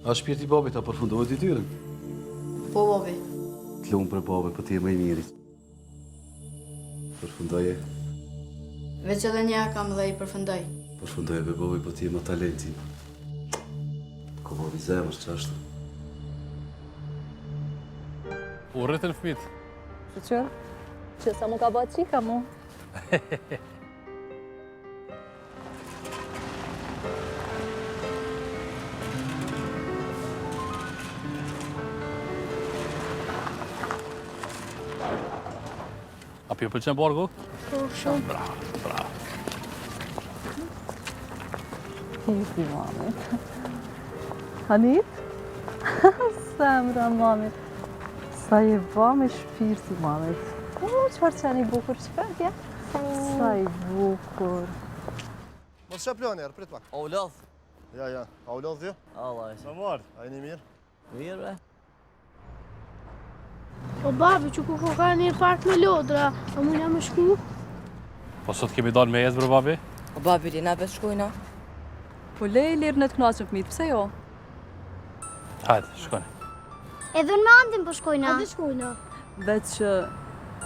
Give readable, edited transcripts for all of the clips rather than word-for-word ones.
A shpirti babit ta përfundoi detyrën? Po, babi. Të lumë për babit, po ti e më i miri. Përfundoje? Veç edhe një kam dhe i përfundoj. Përfundoje për babit, po ti e më talentin. Ko babi zemër, që ashtu? U rritën fmit. Që? Që sa mu ka bëtë qika mu? A pjo pëlqen barku? Po, shumë. Bravo, bravo. Hirti, mamit. Hanit? Semra, mamit. Sa i ba me shpirti, mamit. Qëfar qeni bukur, qëfar tja? Sa i bukur. Mos shep lënë, prit pak. A u lodh? Ja. A u lodh ju? Allah e Sa marr? A jeni mirë? mirë, bre. O babi, që ku ka një park me lodra, a mu nga me shku? Po sot kemi dalë me ecë, bre babi? O babi, lina bez shkojna. Po lej lirë në të knaqën fmit, pse jo? Hajde, shkoni. Edhe në andin po shkojna. Hajde shkojna. Veç që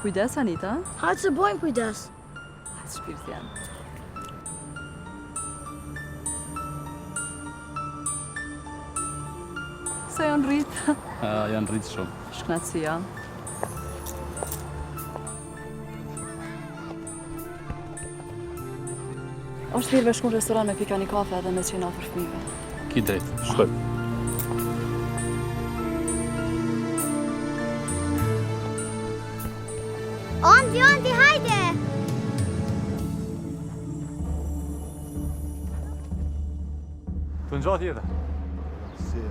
kujdes, Anita? Hajde se bojmë kujdes. Hajde shpirti janë. Se janë rritë. Janë rritë shumë. Shknatësi janë. Është mirë me shku në restoran me pika një kafe edhe me qena për fëmijëve. Ki drejt, shkoj. Ondi, hajde! Të në gjatë jetë? Si.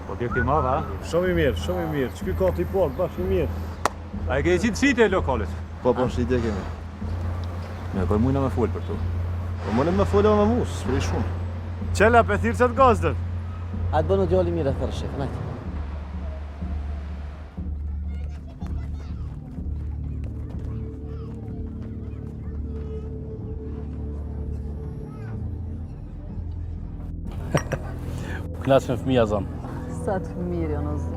Po kjo këti madha, a? Shumë i mirë. Që ky ka t'i pak, bashkë i mirë. A e ke qitë shite e lokalit? Po shite kemi. Me për mujna me full për tu. Po mëne me folë me mus, prej shumë. Qela pe thirë qatë gazdën. A të bënu djali mirë e thërë shifë, najtë. Knaqë me fëmija zanë. Sa të mirë janë o zi.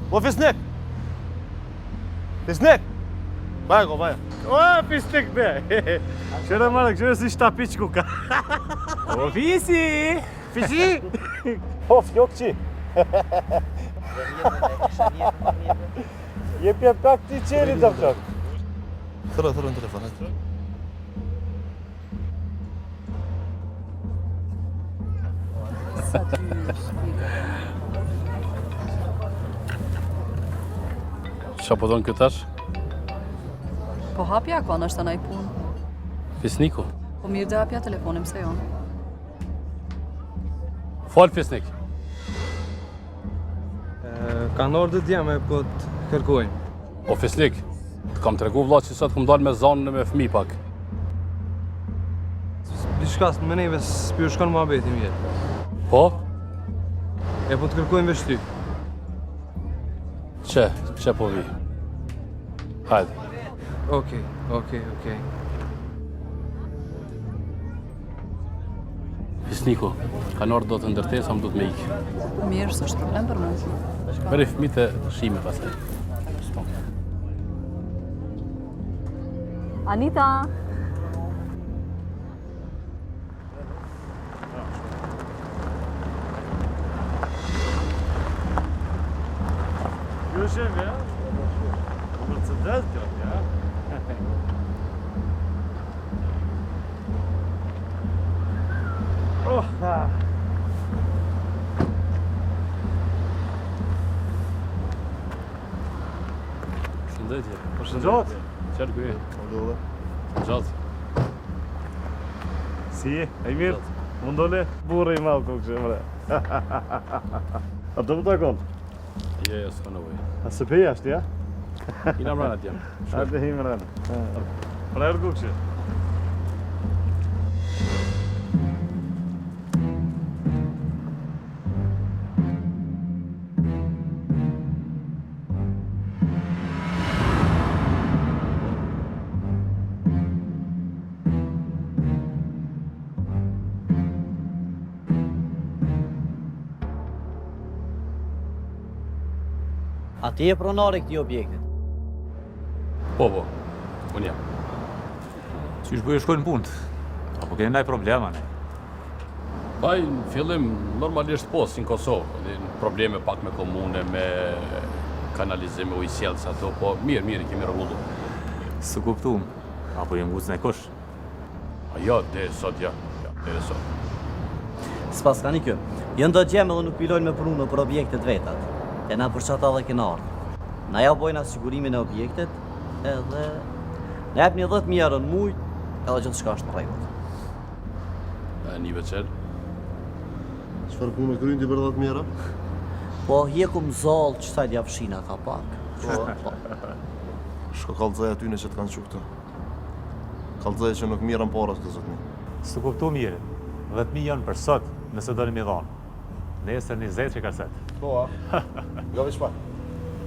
Po fisnik! Fisnik! Bajo. O, pistik be! Qëre marë, këshëre si shtapiq ku ka. O, fisi! Fisi? Po, fjok qi. Jepja pak ti qeri të pëtër. Thërë në telefon, hajtë. Sa të mirë shpirti. Qa po donë këtë tash? Po hapja ka në është të naj punë. Fisniku. Po mirë dhe hapja telefonim se jonë. Falë Fisnik. Kanë orë dhe djeme, po të kërkojnë. O Fisnik, të kam të regu vla që sot këm dalë me zanën e me fëmi pak. Dishka së më neve s'pjo shkon më abeti mirë. Po? E po të kërkojnë veç ty. Që po vi? Hajde. Okej. Fisniku, kanë orë do të ndërtesa, më do të me ikë. Mirë, së është problem për mu. Meri fëmit e shime pasaj. Anita! Kjo shemë, ja? Mercedes kjo, ja? Shëndetje. Po shëndet? Qërë kuj? Lodhe. Gjatë. Si, e mirë? Mundole? Burë i malë këtë kështë, mre. A të më të konë? Jo, s'ka në vojë. A së peja është, ja? Ina mrena t'jam. A të himë rënë. Pra e rëgu kështë. A ti je pronari këtij objektit? Po, unë jam. Si shbuj e shkojnë punë? Apo keni ndaj problema, ne? Baj, në fillim, normalisht po, si në Kosovë. Probleme pak me komune, me kanalizim, me ujësjelës ato, po mirë, i kemi rregullu. Së kuptum, apo jem gucën e kush? A ja, deri sot. S'pas ka një kjo, jënë do gjemë dhe nuk pilojnë me punu për objektet vetat. E na për qata dhe kena ardhë. Na ja bojnë asigurimin e objektet, edhe na jep një 10.000 euro në mujt, edhe gjithë shka është në rregull. Një veçer. Çfarë punë kryen ti për 10.000 euro? Po hjeku më zallë që sajt javshina ka pak. Shko kallëzaj aty në që të kanë që këtu. Kallëzaj që nuk mirën parat këtë zotni. Së kuptu mirë, 10.000 janë për sot, nëse do një mi dhonë. Nesër 20 që ka set. Po, a? Nga veç pak.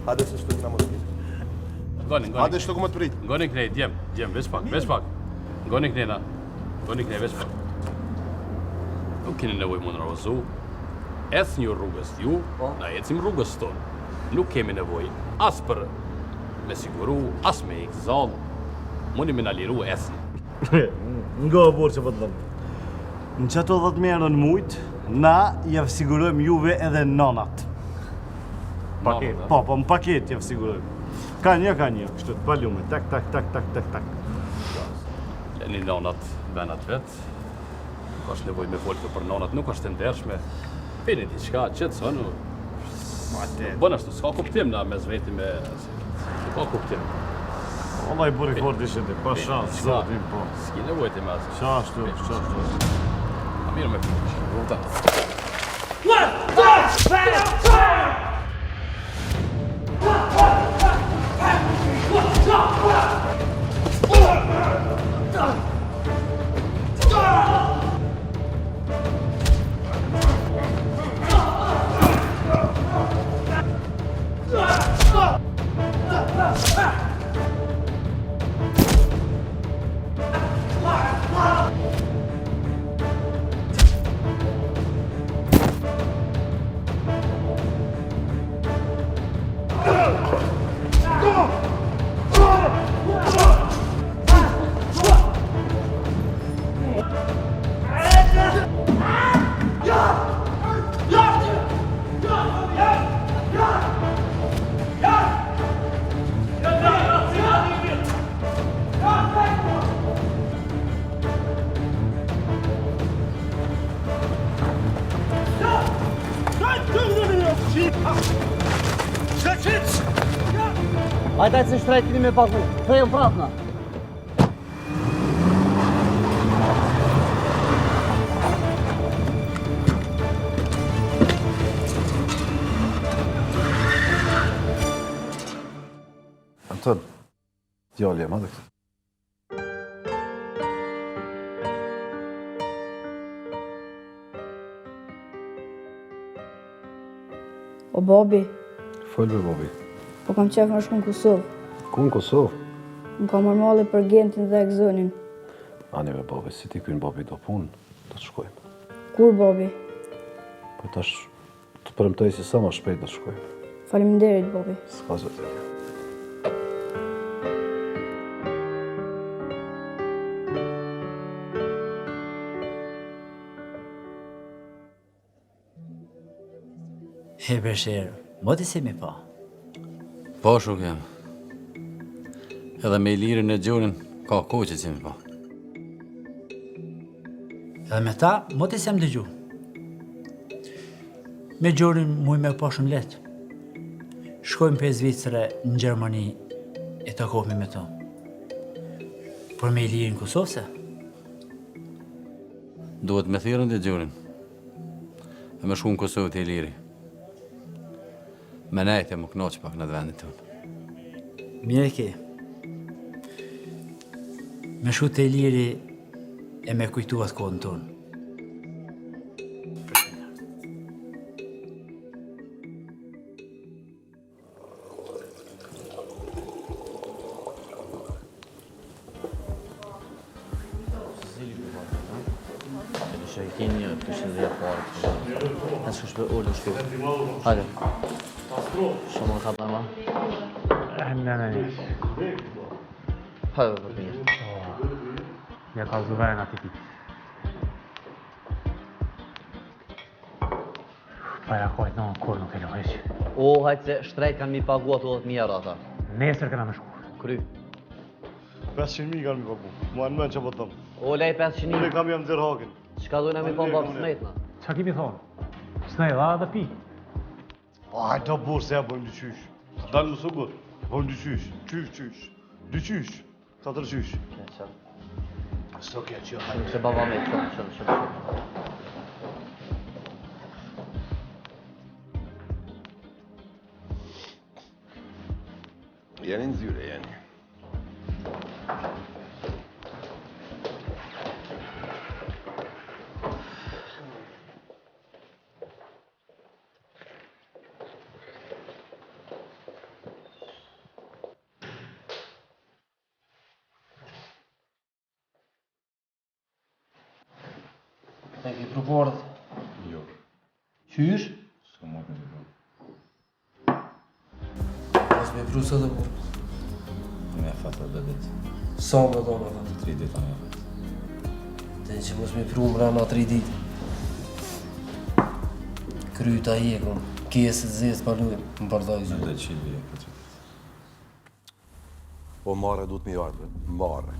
Hajde se shtu këna më të prit. Ngoni. Hajde shtu ku më të prit. Ngoni kënej, djem, veç pak. Ngoni kënej, veç pak. Nuk keni nevoj më nervozu. Ec një rrugës ju, na ecim rrugës tonë. Nuk kemi nevoj as për me siguru, as me ik zallë. Mundi me na liru esni. Nga borë që po të dhëmë. Në qëto 10.000 euro në mujt, na jef sigurojmë juve edhe nonat. Paket, Po, në paket jef sigurojmë. Ka një, kështu të balume, tak. Leni nonat venat vetë. Nuk është nevoj me folë për nonat, nuk është të ndershme. Pini ti qka, qëtë sënë. Bën ashtu, s'ka kuptim na me zveti me... S'ka kuptim. Allah i buri fort ishe ti, pa shansë, zotin po. S'ki nevoj ti me asë. Qashtu. A mirë me rruta. Hajde se shtrejt kini me pagu, fejëm prapna. Anton, djali e madhe këtë. O Bobi, Folbe, Bobi. po kam qef më shku në Kosovë. Ku në Kosovë? Më kam marrë për Gentin dhe Egzonin. Ani me Bobi, si ti kynë Bobi do punë, do të shkojmë. Kur Bobi? Po tash të premtoj si sa më shpejt do të shkojmë. Faleminderit Bobi. S'ka zotja. He Besher, moti si mi pa? Po, shuk jam. Edhe me Ilirin e Gjonin, ka kohë që cimi pa. Edhe me ta, moti se më dëgju. Me Gjorin muj me pa shumë letë. Shkojmë 5 vitësre në Gjermani e takohemi me ta. Por me Ilirin Kosovë se? Duhet me thirën dhe Gjonin. E me shku në Kosovë të Iliri. Me nejtë e më knoqë pak në të vendit tonë. Mire ke. Me shu të Iliri e me kujtuat kohën tonë. Hajde. Shumë ka problema. Hajde për mirë. Ja ka zëveren ati ti. Para kojt në kur nuk e lohesh. O, hajtë se shtrejt kanë mi pagua 80.000 ata. Nesër këna me shku. Kry. 500.000 kanë mi pagu. Mua në menë që po tëmë. O, lej 500.000. Ule kam jam zirë hakin. Qka dojna mi pa babë snejtna? Qa kimi thonë? S'ne dha dhe pi. Aj, të burë se ja bojmë dyqysh. Dalë më sugur. Bojmë dyqysh. Qysh. Dyqysh. 4 qysh. Së kja që hajtë. Se baba me qënë. Jeni në zyre, jeni. Te ki proporët? Jo. Qysh? Së më të një. Mos me prusa dhe burë. Me fatë dhe ditë. Sa më do më fatë? 3 ditë anë fatë. Te që mos me pru më rana 3 ditë. Kryta jekëm, kesët zesë palujëm, më përdoj Në zhjë. dhe qilë e këtë. O marre du të mi ardhe, marre.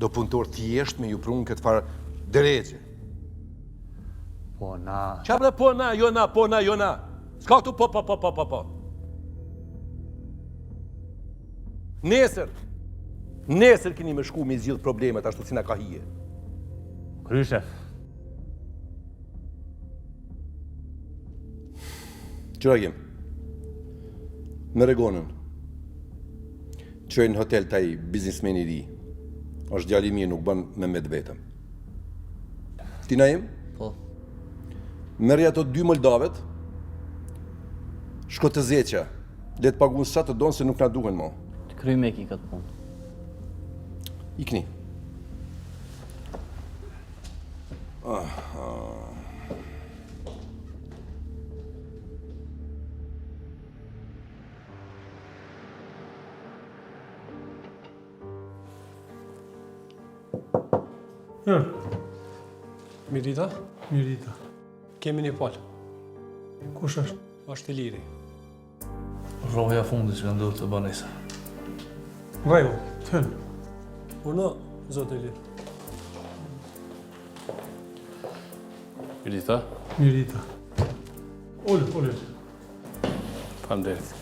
Do punëtor thjesht me ju prunë këtë farë deregje. Po na... Qa bre po na, jo na. S'ka këtu po. Nesër keni me shku me zgjidh problemet ashtu si na ka hije. Kryshef. Qëra jem? Me regonën. Qëjnë në hotel taj biznismeni ri. Është djali mirë, nuk bën me të vetëm. Ti na jem? Po. Merri ato 2 moldavet, shko të zeqa, le të paguën sa të donë se nuk na duhen mo. Të kry me ki këtë punë. Ikni. Mirita? Mirita. Kemi një palë. Kush është? Është i liri. Rroja fundi që ka ndodhur të banesa. Rregull, të hënë. Unë, zotë i liri. Mirita, Mirita. Ullë. faleminderit.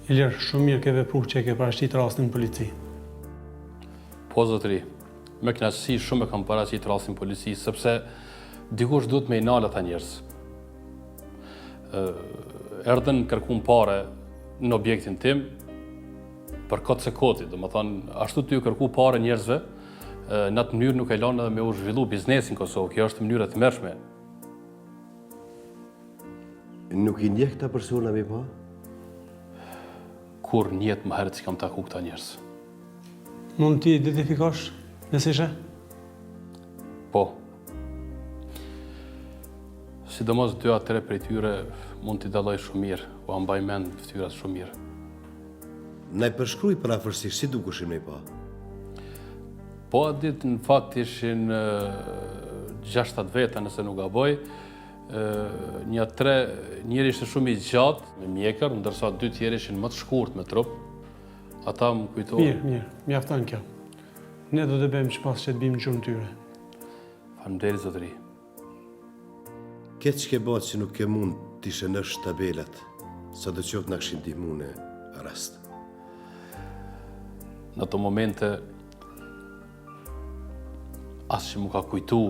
Ilir, shumë mirë ke vepru që e ke parashit rastin në polici. Po zotëri, me knaqësi shumë e kam paraqit rastin polici, sepse dikush duhet me i nalë ata njerëz. Erdhen kërkuan pare në objektin tim për kotë se koti, do më thonë, ashtu të ju kërku pare njerëzve, në atë mënyrë nuk e lanë edhe me u zhvillu biznesin Kosovë, kjo është mënyrë e tmerrshme. Nuk i ndjeh këta persona mi pa? Kur njetë më herët që kam taku këta njerëz. Mund t'i identifikosh nëse ishe? Po. Sidomos 2-3 prej tyre mund t'i dalloj shumë mirë, u ambaj mend fytyrat shumë mirë. Na i përshkruj për afërsisht, si dukeshin me pa? Po atë ditë në fakt ishin 6-7 veta nëse nuk gaboj, njëri ishte shumë i gjatë me mjekër, ndërsa 2 tjerë ishin më të shkurt me trup. Ata më kujtojnë. Mirë, mjafton kjo. Ne do të bëjmë që pas që të bimë gjurë në tyre. Faleminderit zotëri. Këtë që ke bëtë që nuk ke mund t'ishe nësh tabelat, sa do qoftë në këshin ndihmu në rast. Në të momente, asë që mu ka kujtu,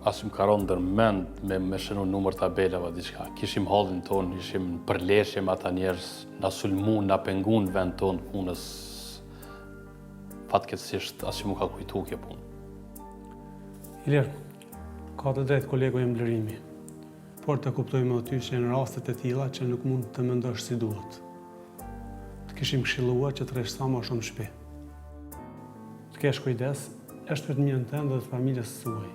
asë që mu ka ronë ndërmend me shënu numër tabelave, diçka. Kishim hallin tonë, ishim në përleshje me ata njerës, na sulmun, na pengun vend tonë punës. Fatkeqësisht, asë që mu ka kujtu kjo punë. Ilir, ka të drejtë kolegu e mblerimi, por të kuptojmë aty që në rastet e tilla që nuk mund të mendosh si duhet. Të kishim këshilluar që të rresh sa më shumë shtëpi. Të kesh kujdes, është për të mirën tënde dhe të familjes suaj.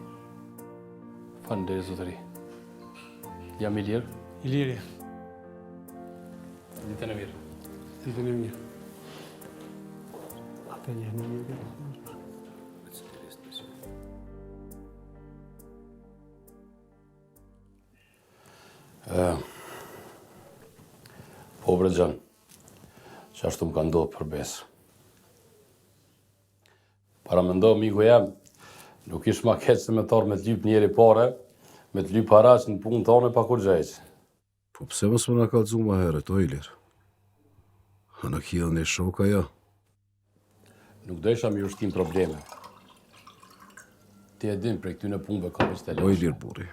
Faleminderit zotëri. Jam Ilir. Iliri, Ditën e mirë. ditën e mirë. Atë një në mirë. Po bre Gjan, që ashtu më ka ndodhë për besë. Para me ndohë miku jam, nuk ish ma keq se me tarë me të lyp njeri pare, me të lyp haraq në punë tonë pa kur gjejq. Po pse mos më na kallëzu ma herët, o Ilir? A në kia një shoka ja? Nuk do isha mi ushtim probleme. Ti e din prej këtyne punëve ka veç të O Ilir burri,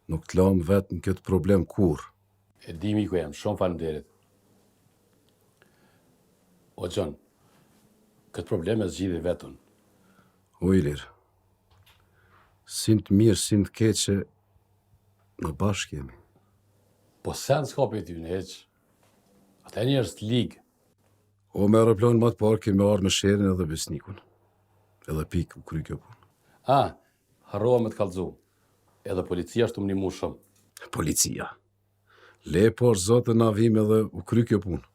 nuk të lam vetë në këtë problem kur. E di miku jam, shumë faleminderit. O Gjan, këtë probleme zgjidhi vetën. O Ilir, sin të mirë, sin të keqe, në bashkë jemi. Po sen s'ka për ty në heq. Ata njerëz të ligë. O me aeroplan më të parë kemi arë me sherin edhe besnikun. Edhe pikë u kry kjo punë. Harrova me të kallëzu. Edhe policia është më nimu shumë. Policia. Le por zotë na vim edhe u kry kjo punë.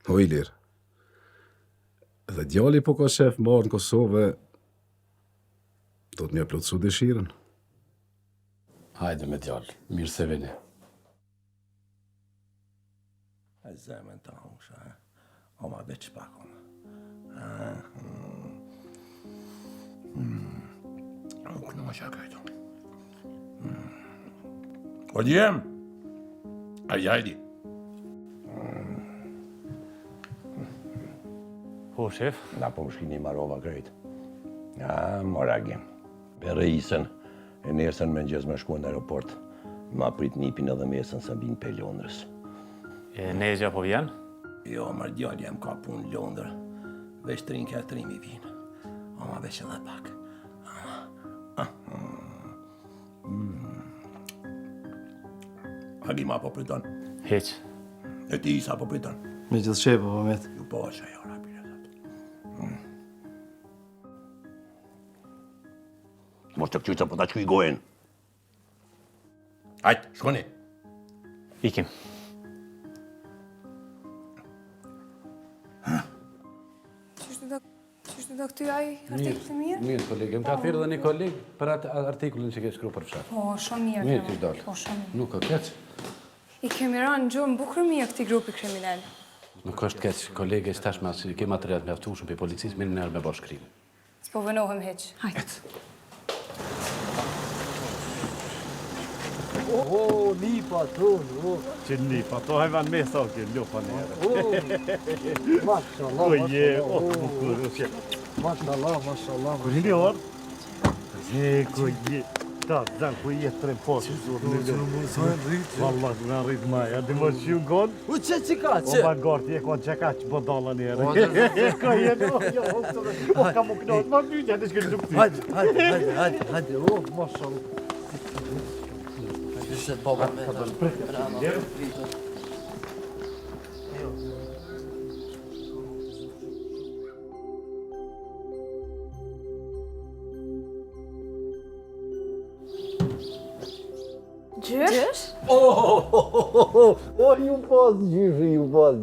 O Ilir, edhe djali po ka shef marë në Kosovë, do të mja plotësu dëshiren. Hajde me djallë, mirë se vini. E zemën të hungsha, o ma veç pak, o ma. Nuk në më shakajto. O djem, hajdi. Po, shef? Na po më shkini marova krejt. Mora gjem. Bere isën, e nesën me ngjez me shku në aeroport. Ma prit nipin edhe mesën se bin pe Londrës. E Nezja po vjen? Jo, mërë djali jem ka punë në Londër. Veç 3-4 vinë. Ama veç edhe pak. Agi ma po priton. Heq. E ti sa po priton. Me gjithë shepo, po met. Ju po që jo, rapire. Mos të këqyca po ta qkuj gojen. Hajt, shkoni. Ikim. Qështë do këty aj artikull të mirë? Mirë, kolegë. Më ka thirrë edhe një kolegë për atë artikullin që ke shkru për fshat. Po, shumë mirë. Mirë, që dalë. Po, shumë mirë. Nuk ka keq. I kemi ranë gjumë bukur mirë këti grupi kriminal. Nuk është keq, kolege, stashma, si ke material me aftushëm për policisë, mirë nërë me bashkëkrimi. S'po vënohem heq. Hajt. O, nipa tonë, Që nipa, to hajvan me sa ke lupa njerë. Mashallah, O je, o, bukur, o që. Mashallah. Kur hini orë? Ku je, ta, zanë, ku je të poshë. Wallah, në rritë maja, di më që ju gonë. U që ka, O, ma gartë, je konë që ka që bodala njerë. Ka jenë, o, ka më knotë, ma një që të shkëllë nuk ty. Hajde, o, mashallah. Se baba me Gjysh? O, ju pas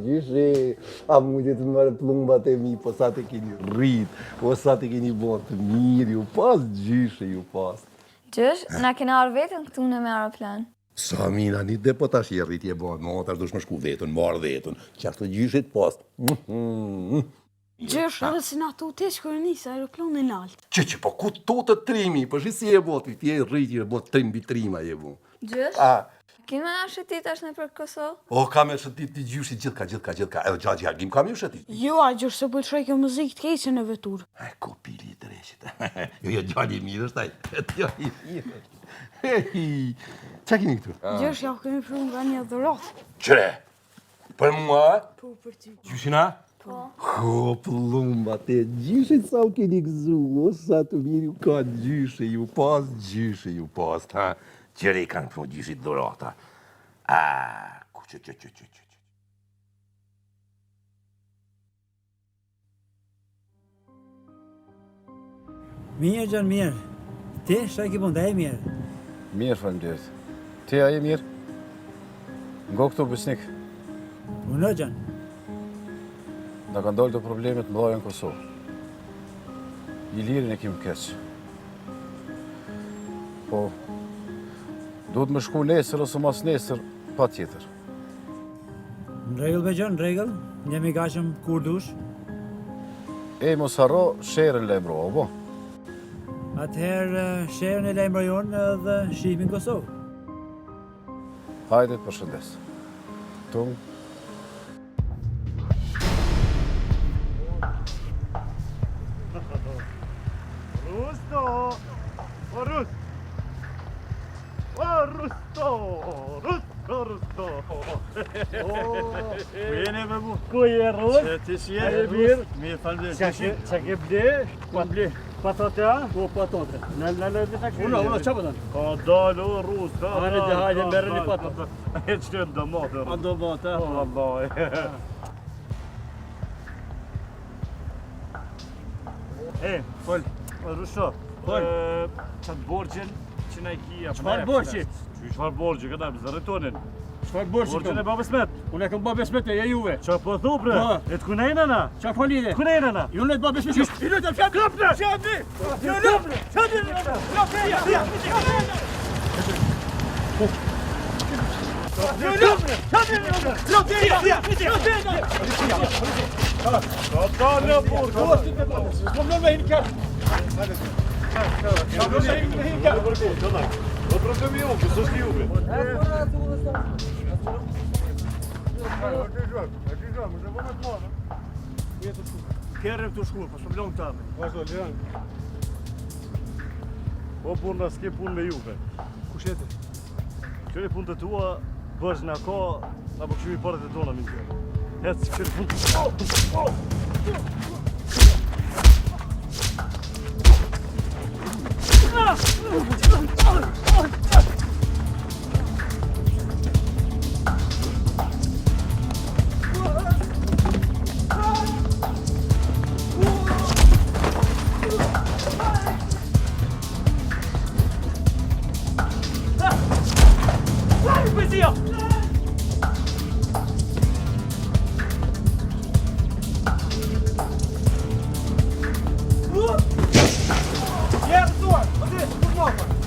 gjyshe. A mujtë të mërë plumbat e mi, po sa të keni rrit, po sa të keni bon të mirë, ju pas gjyshe, ju pas. Gjysh, na kena arë vetën këtu në me aeroplan. Sa mina, një dhe po tash i rritje bon, no, tash dush më shku vetën, marë vetën, që ashtë të gjyshet pas. Gjysh, edhe si na tu te shkërë njësë aeroplanin altë. Që, po ku to të trimi, po shi si e bot, ti e rritje, bot trim bitrima e bu. Gjysh? Kime na shëtit është në për Kosovë? O, kam e shëtit të gjyshi gjithka, edhe gjatë gjagim kam ju shëtit. Jo, a gjysh se pëlqoj kjo muzikë të keqe në vetur. Ko pili të reshit. Jo, gjali mirë është taj. Gjali mirë është. Qa kini këtu? Gjysh, ja kemi pru nga një dhuratë. Qre? Për mua? Po, për ty. Gjyshina? Po. O, plumba te, gjyshit sa u keni gëzu, o, sa të mirë ju ka gjyshe, ju pas, ha? Qere i kanë pru gjyshit dhurata. Ku që. Mirë, Gjan, mirë. Ti, shaj ki bunda, e mirë. Mirë, faleminderit. Ti a je mirë? Ngo këtu besnik. Unë, Gjan. Na ka ndalë të problemet më dhaja në Kosovë. Ilirin e kim keq. Po, duhet me shku nesër ose mas nesër, pa tjetër. Në regull, be Gjan, në regull. Njemi gashëm kur dush. E mos harro, sherën lejmëro, apo? Atëherë, sherën e lejmërojon dhe shihemi në Kosovë. Hajde, përshëndes. Tung. Rusto! O, Rus! O, Rusto! Rusto! Bine, me mu. Ku je, Rus? Që ti si je? Mirë. Mirë, falënderit. Qa ke ble? Pa ble. Patate, a? Po, patate. Në dhe ta kërë. Unë, qa pëtën? Ka dalë, o, Rus. Hajde, merë një patate. E qëtë në dëmatë. A dëmatë, a? O, Allah. E, fol, Rusho, qatë borgjën që na I kia... Qëfar borgjë? Qëfar borgjë, këta më zërritonin. Qëfar borgjë? Borgjën e babës met. Unë e këm babës met e ju ve. Qa po thu, bre? E të kunejnë na? Qa folide? Kunejnë na? Ju në të babës met. I në të fjabë! Klopne! Fjabë! Klopne! Kërëm të shku, po shumë lëngë tame. Vazhdo, lëngë. O burna, s'ke punë me juve. Kush jete? Këre punë të tua, bësh nga ka, nga po këshimi parët e tona, minë kërë. Hecë, këre punë të... Yeah, the door! What's this? What's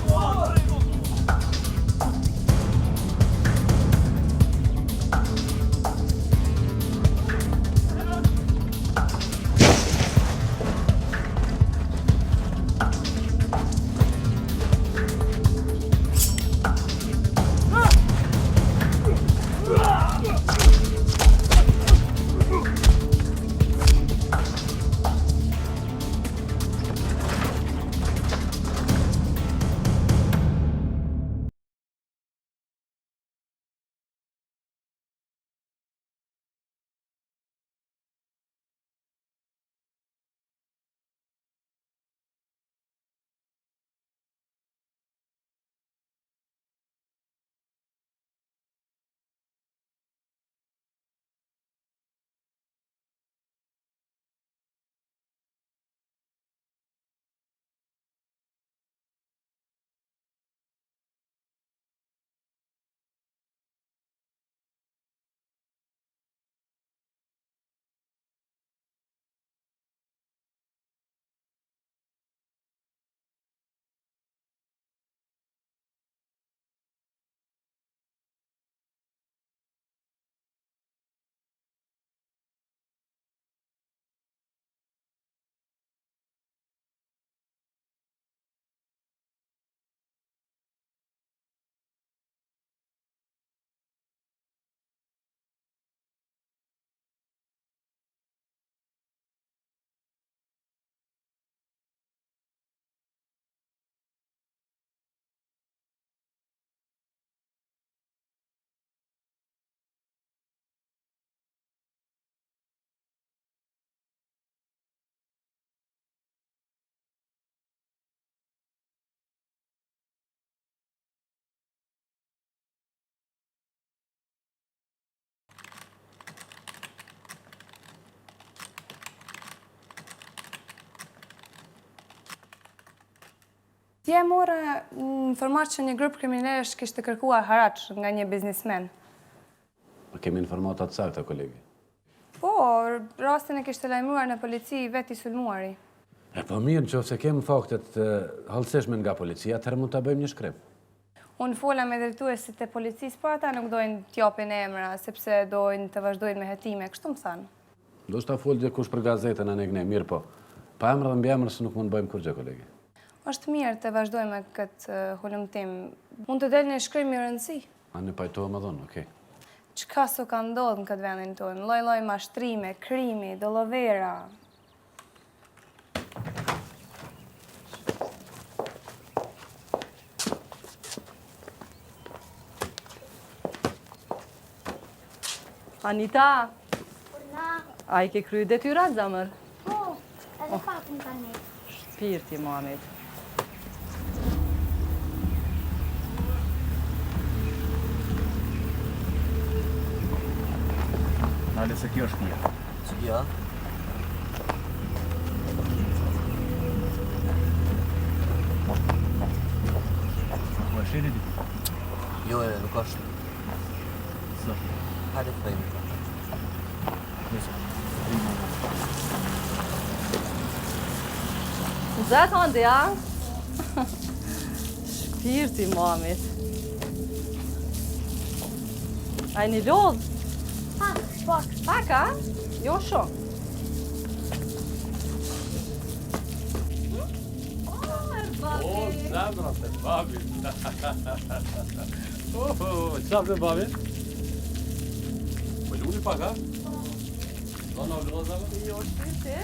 Dje morë informat që një grup kriminalesh kishte kërkuar haraç nga një biznismen. Kemi informata të sakta, kolegi. Po, rastin e kishte lajmëruar në polici vetë i sulmuari. Po mirë, nëse kemi faktet halësishme nga policia, atëherë mund ta bëjmë një shkrim. Unë fola me drejtuesit e policisë, por ata nuk dojnë t'japin emra, sepse dojnë të vazhdojnë me hetime, kështu më thanë. Do shta folë dikush për gazetën e ne, mirë po. Pa emra dhe mbi emra se nuk mund bëjmë kur gjë, kolegi. Është mirë të vazhdojmë me këtë hulumtim. Mund të delë një shkrim i rëndësi. A ne pajtohem më dhonë, okej. Çka s'u ka ndodhur në këtë vendin tonë? Lloj-lloj mashtrime, krimi, dollovera. Anita, a i ke kryu detyrat, zamër? Po, edhe pak më kanë një. Shpirti, Muhamet. Nale se kjo është mija. Ja. Po e shiri di? Jo, nuk është. Së. Hajde të bëjmë. Zetë, Andi, a? Shpirti, Muhamet. A i një lodhë? Pak. Pak, a? Jo shumë. O, zemra të babi. Qa të babi? Po luni pak, a? Do në vëllë zemra? Jo, shpirti.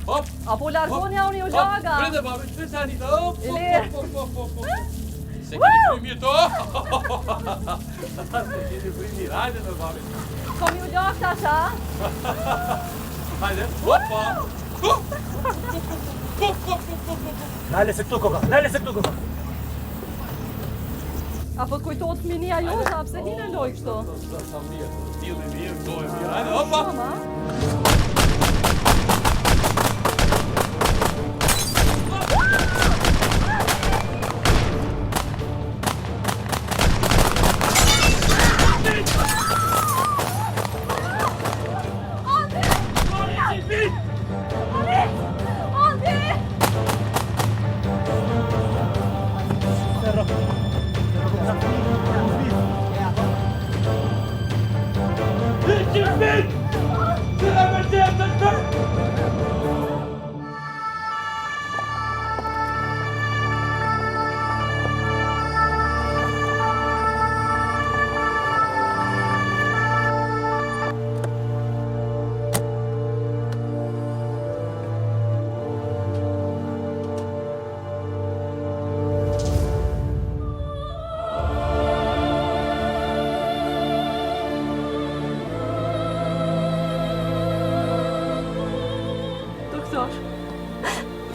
Hop! Apo largonja unë ju gjaga. Prende babi, shpirti Anita. Hop, hop. Se keni primir to? Se keni primir, hajde në babi. Kom ju gjak tash, a? Hajde, hoppa! Nale se këtu koka, nale se këtu koka. Apo të kujtojtë fëminia ju, sa pse hine loj kështu? Sa mirë, stilë mirë, dojë mirë, hajde, hoppa! Mama?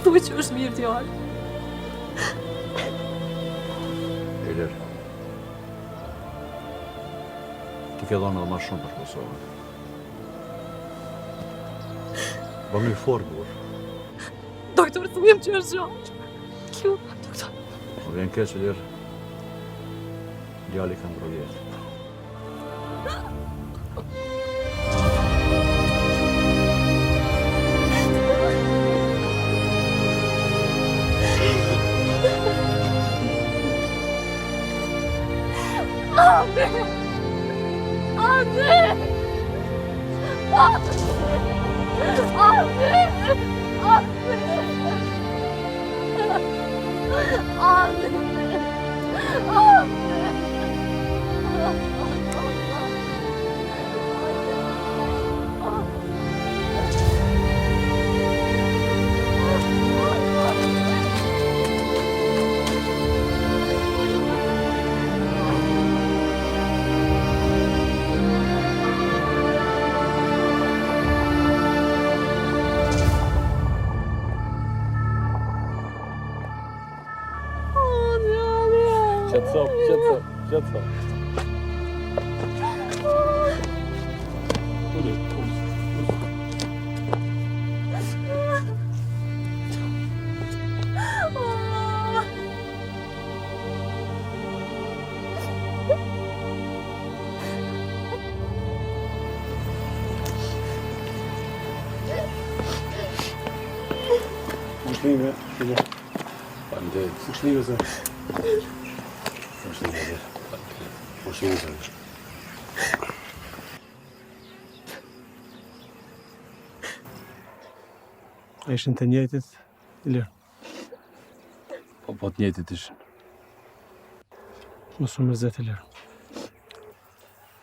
Thuj që është mirë t'jarë. Ilir, ti ke dhënë edhe më shumë për Kosovën. Bëmë një forë, burë. Doktor, thujem që është gjatë. Kjo, doktor. Po vjen keq, Ilir. Djali ka ndrovjetë. Qëtëso. Pushnime, Ilir. Faleminderit. Pushnime, zërë. Pushnime, zërë. A ishin të njëjtit, Ilir. Po të njëjtit ishin. Mos u mërzet, Ilir.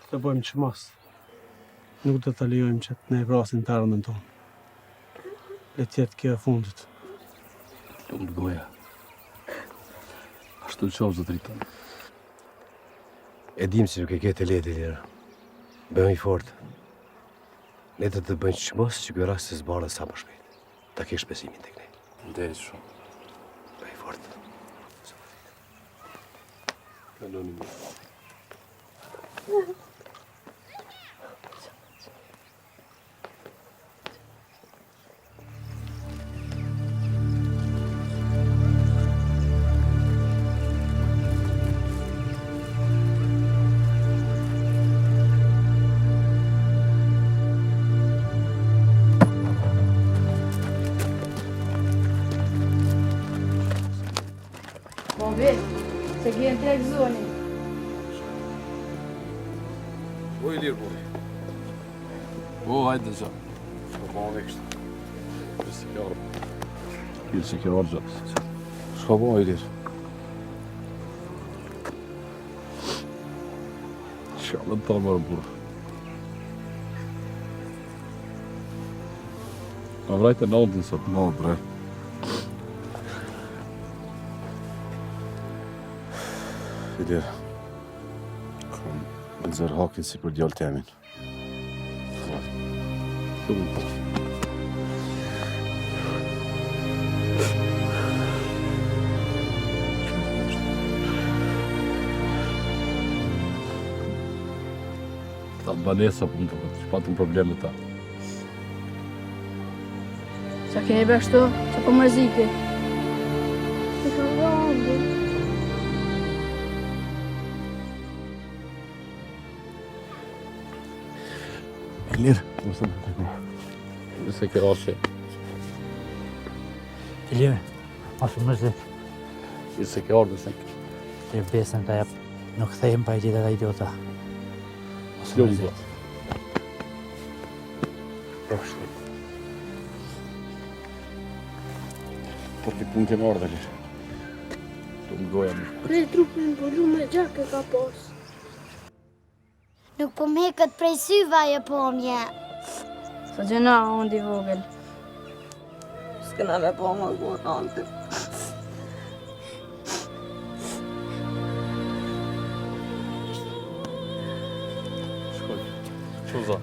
Të bëjmë që mas. Nuk do të lejojmë që të ne vrasin të ardhmen tonë. Le tjetë kjo e fundit. Lumë goja. Ashtu të qovë, zotëri tonë. E dim që nuk e ke të lehtë, Ilir. Bëjmë i fort. Ne të të bëjmë që mos që kjo rast të zbarë sa më shpejt. Ta kesh besimin tek ne. Nderit shumë. Bëj fort. Kaloni më. Bobi, se gjen të zonin. O, Ilir, Bobi. O, hajde zë. Shko po me kështë. Kërse kjo orë. Kërse kjo orë zë. Shko po, Ilir. Shalë të talë mërë burë. Ma vrajte në ondin sot. No, bre. Ilir. Kom nëzër hakin si për djallë temin. Shumë të. Ta banesa për më të që patëm probleme ta. Sa keni bërë shto, që po mërziti. Të kam rëndi. Ilir. Nëse në të ku. Nëse ke ashe. Ilir, mos u mërzit. Nëse ke orë nëse. Të besën të jep. Nuk thejmë pa i gjithë dhe idiota. Mos u Lumë mërzit. Por ki pun kemë ardhe, Ilir. Lumë goja më. Prej trupin bulu me gjak e ka pos. Nuk po me këtë prej syva e po mje. Sa gjena, unë di vogël. S'kena me po më gurë, antë. Shkoj. Që za?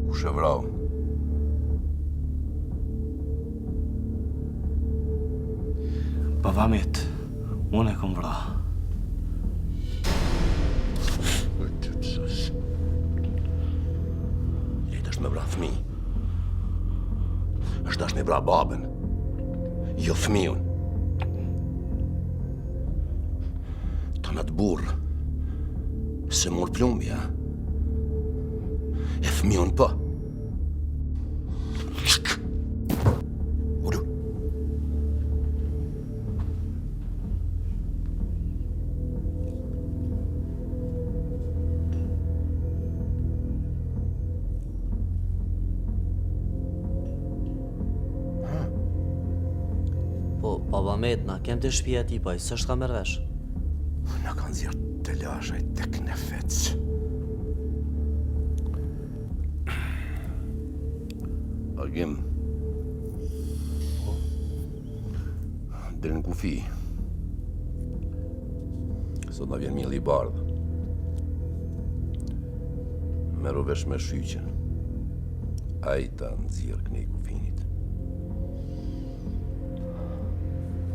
Kush e vrau? Baba mit, unë e kom vra. Lejt është me vra fëmi. është dash me vra babën. Jo fëmijun. Ta në të burë. Se mor plumbi, ha? E fëmijun po. Ulu. Po, baba Met, na kem të shtëpia ti, pa i s'është ka merr vesh. Na kanë zirë të lashaj tek në fecë. Joakim. Deri në kufi. Sot na vjen mjelli i bardhë. Merru vesh me shyqen. Ai ta nxjerr kënej kufinit.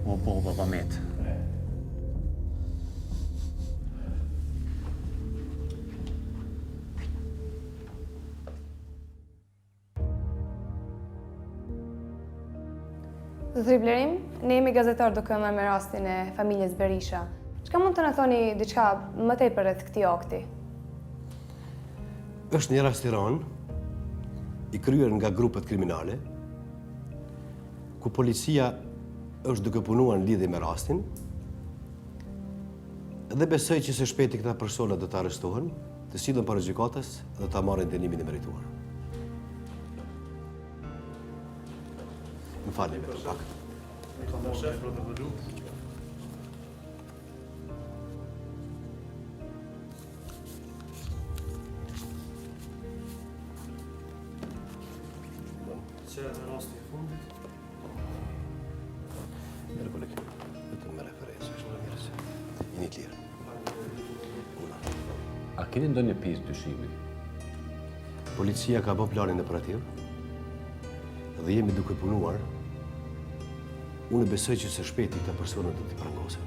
O po, baba met. Zotëri Blerim, ne jemi gazetar duke marrë me rastin e familjes Berisha. Çka mund të na thoni diçka më tepër rreth këtij akti? Është një rast i rënë, i kryer nga grupet kriminale, ku policia është duke punuar në lidhje me rastin, dhe besoj që së shpejti këta persona do të arrestohen, të sillen para gjykatës dhe ta marrin dënimin e merituar. Më falni me pak. Që në rasti i fundit? Mirë koleg, vetëm me referencë, është më mirë se jeni të lirë. A keni ndonjë pjesë dyshimi? Policia ka bërë planin operativ dhe jemi duke punuar. Unë besoj që së shpejti këta persona do t'i prangosen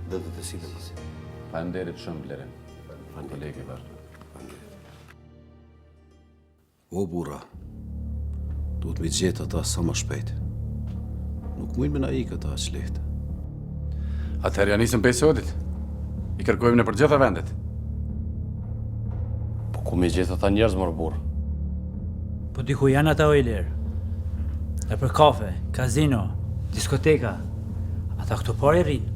dhe do të sillen pasi. Faleminderit shumë Blerim. Kolegi vazhdo. O burra, duhet me gjetë ata sa më shpejt. Nuk mujnë me na ikë ata aq lehtë. Atëherë ja nisëm pesodit. I kërkojmë në për gjitha vendet. Po ku me gjithë ata njerëz më burr? Po diku janë ata o Ilir. E për kafe, kazino, diskoteka. Ata këto parë rrinë.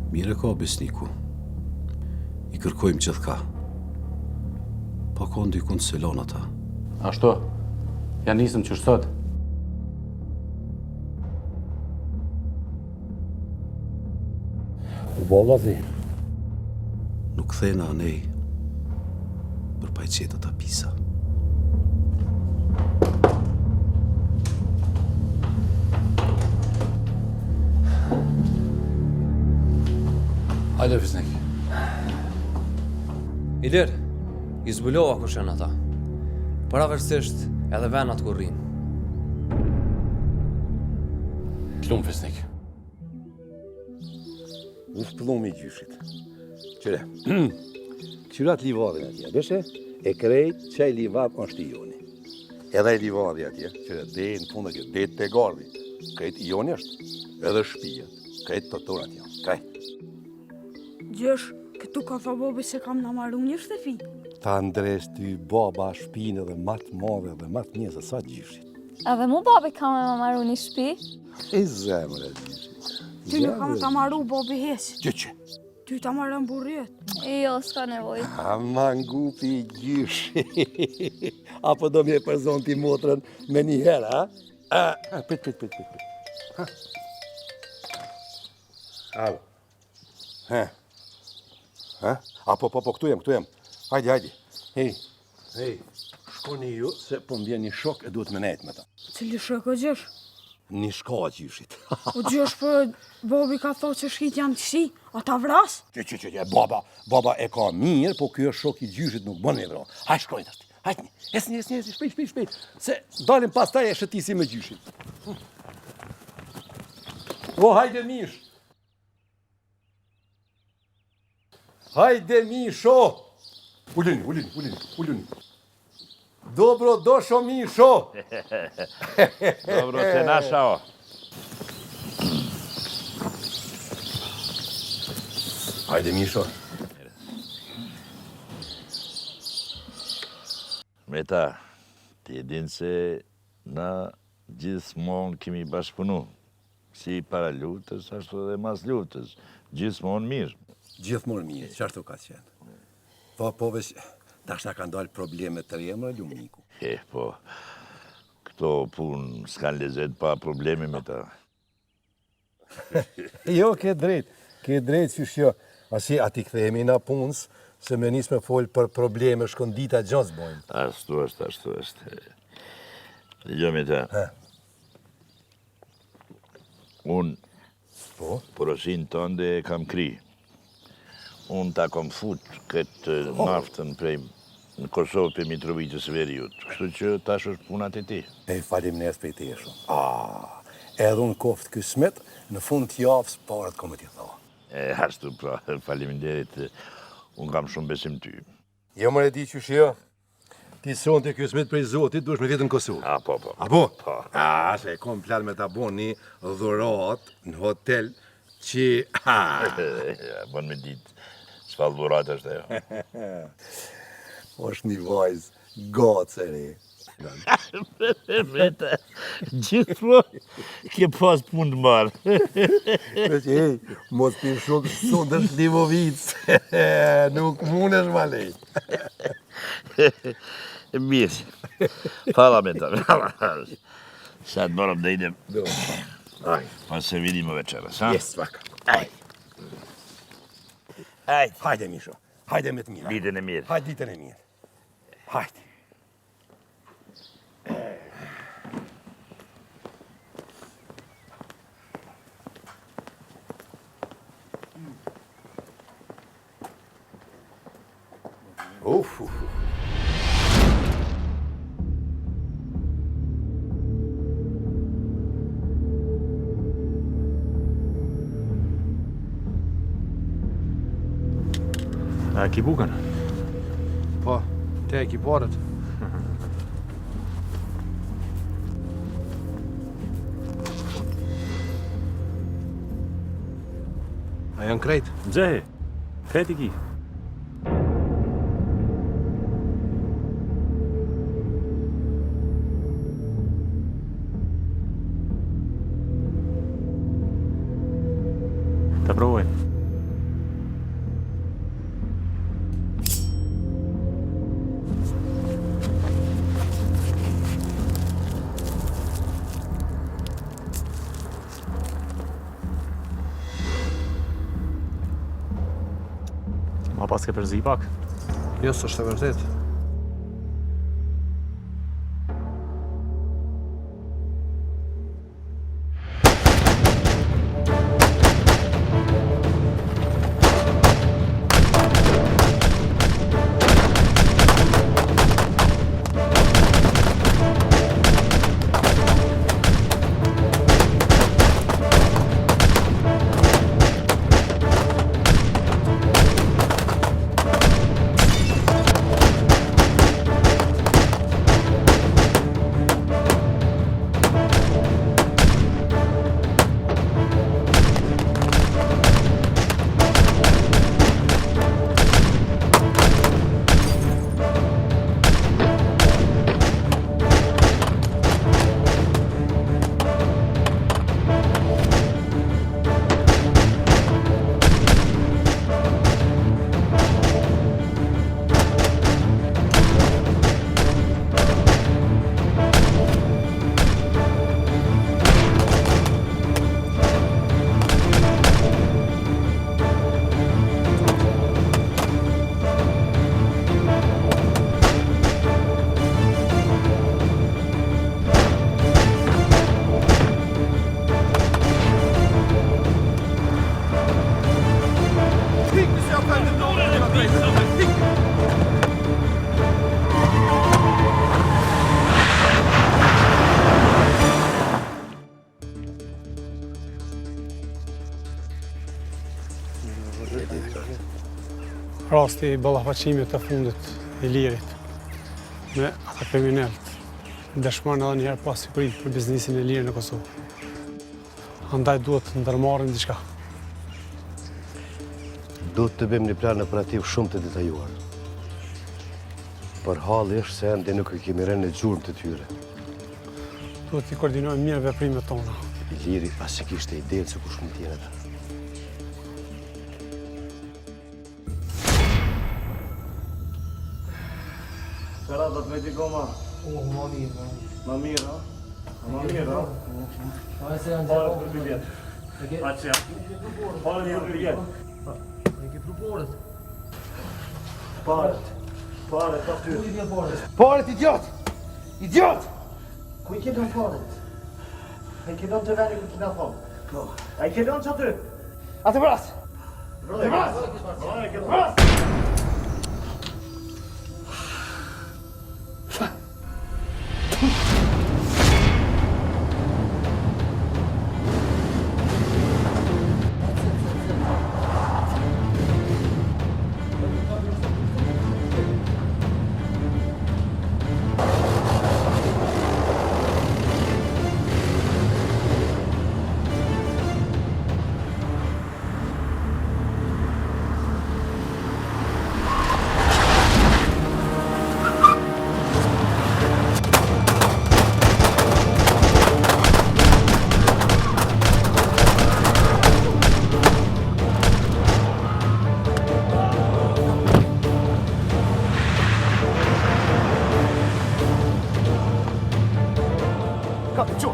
Mire ka besniku. I kërkojmë gjithka. Pa ka ndikun të selon ata. Ashtu, ja nisëm që sot. U bolla thi. Nuk thena anej për pa i qetë ata pisa. Hajde, fisnik. Ilir, i zbulova kur shenë ata. Pavarësisht edhe venat ku rrinë. Plum, fisnik. Uf plumi i gjyshit. Qyre, qyrat livadhin atje, beshe? E krejt që i livad është i joni. Edhe i livadhi atje, qyre, dhe në fundë kjo, dhe të gardi. Krejt i joni është, edhe shpija. Krejt të torat janë, krejt. Gjesh, këtu ka tha bobi se kam në marru një shtefi. Ta ndres ty baba shpinë edhe matë madhe dhe matë njëse sa gjyshit. Edhe mu babi ka me më marru një shpi? E zemre gjyshit. Ty nuk kam të marru bobi hes. Gjyqe. Ty ta marrë në burjet. Jo, s'ka nevoj. Ama ngupi gjyshit. Apo do mje përzon ti motrën me një herë, ha? Prit. Ha? Alo. Ha? Apo, këtu jem. Hajde. Hej, shkoni ju, se po më vjen një shok e duhet me nejt me ta. Cili shok o Gjesh? Një shka gjyshit. O Gjesh, për bobi ka thot që shkit janë të shi, a ta vras? Që, baba e ka mirë, po kjo shok i gjyshit nuk bën e vro. Hajde shkojnë të shti, hajde, esni, shpejt, se dalim pas taj e shëtisi me gjyshit. O, hajde mish! Hajde misho! Ullini. Dobro došo misho! Dobro te našao. Hajde misho. Meta, ti e din se na gjithmonë kemi bashkëpunu. Si para luftës, ashtu edhe mas luftës. Gjithmonë mirë. Gjithmonë mirë, qartë ka qenë. Po veç, tash na kanë dalë probleme të reja, më lumiku. Po, këto punë s'kan lezet pa probleme me ta. Jo, ke drejt që shjo. Asi ati këthejemi na punës, se me nisë me folë për probleme shkondita gjatë bojnë. Ashtu është. Dëgjoj të. Unë, porosin tënde e kam kri. Unë ta kom fut këtë naftën prej në Kosovë për Mitrovicës Veriut. Kështu që tash është punat e ti. E falim nes për ti e shumë. Edhe unë koftë kësmet në fund të javës parët komë t'i tha. Ashtu pra, faleminderit, unë kam shumë besim ty. Jo më e di që shio, ti sonë të kësmet prej Zotit, duesh me vjetën Kosovë. Po. A po? Se e kom plan me ta bo një dhurat në hotel që... Bon me ditë, s'fal dhurat është e. është një vajzë gacë e re. Vete, gjithmonë ke pas punë të marë. Mos për shumë sonë është Livovicë, nuk mundesh ma lej. Mirë, fala me ta, sa të morëm dhe idem pas servirim o veqerës, ha? Yes, vaka. Hajde, Misho, hajde me të mirë. Ditën e mirë. Hajde ditën e mirë. Hajde. A ki bukën? Po, te e ki parët. A janë krejt? Gjehe, krejt i ki. Ta provoj. Ma pas ke përzi pak? Jo, s'është e vërtet. Rasti i ballafaqimit të fundit i Lirit me ata kriminalët dëshmojnë edhe njëherë pas sigurisë për biznesin e Lirit në Kosovë. Andaj duhet të ndërmarrim diçka. Duhet të bëjmë një plan operativ shumë të detajuar. Për halli është se ende nuk e kemi rënë në gjurmë të tyre. Duhet të koordinojmë mirë veprimet tona. Liri as e kishte idenë se kush mund të jenë ata. Seradat me ti goma. Ma mirë. Ma mirë, ha? Ma mirë, ha? Parët për biljet. Aqë ja. Parët për biljet. E ke proporët. Parët. Parët, pa ty. Parët, idiot! Idiot! Ku I ke lënë parat? A I ke lënë të veni ku kina thonë? Po. A I ke lënë që aty? Atë vras! Atë vras! Atë vras!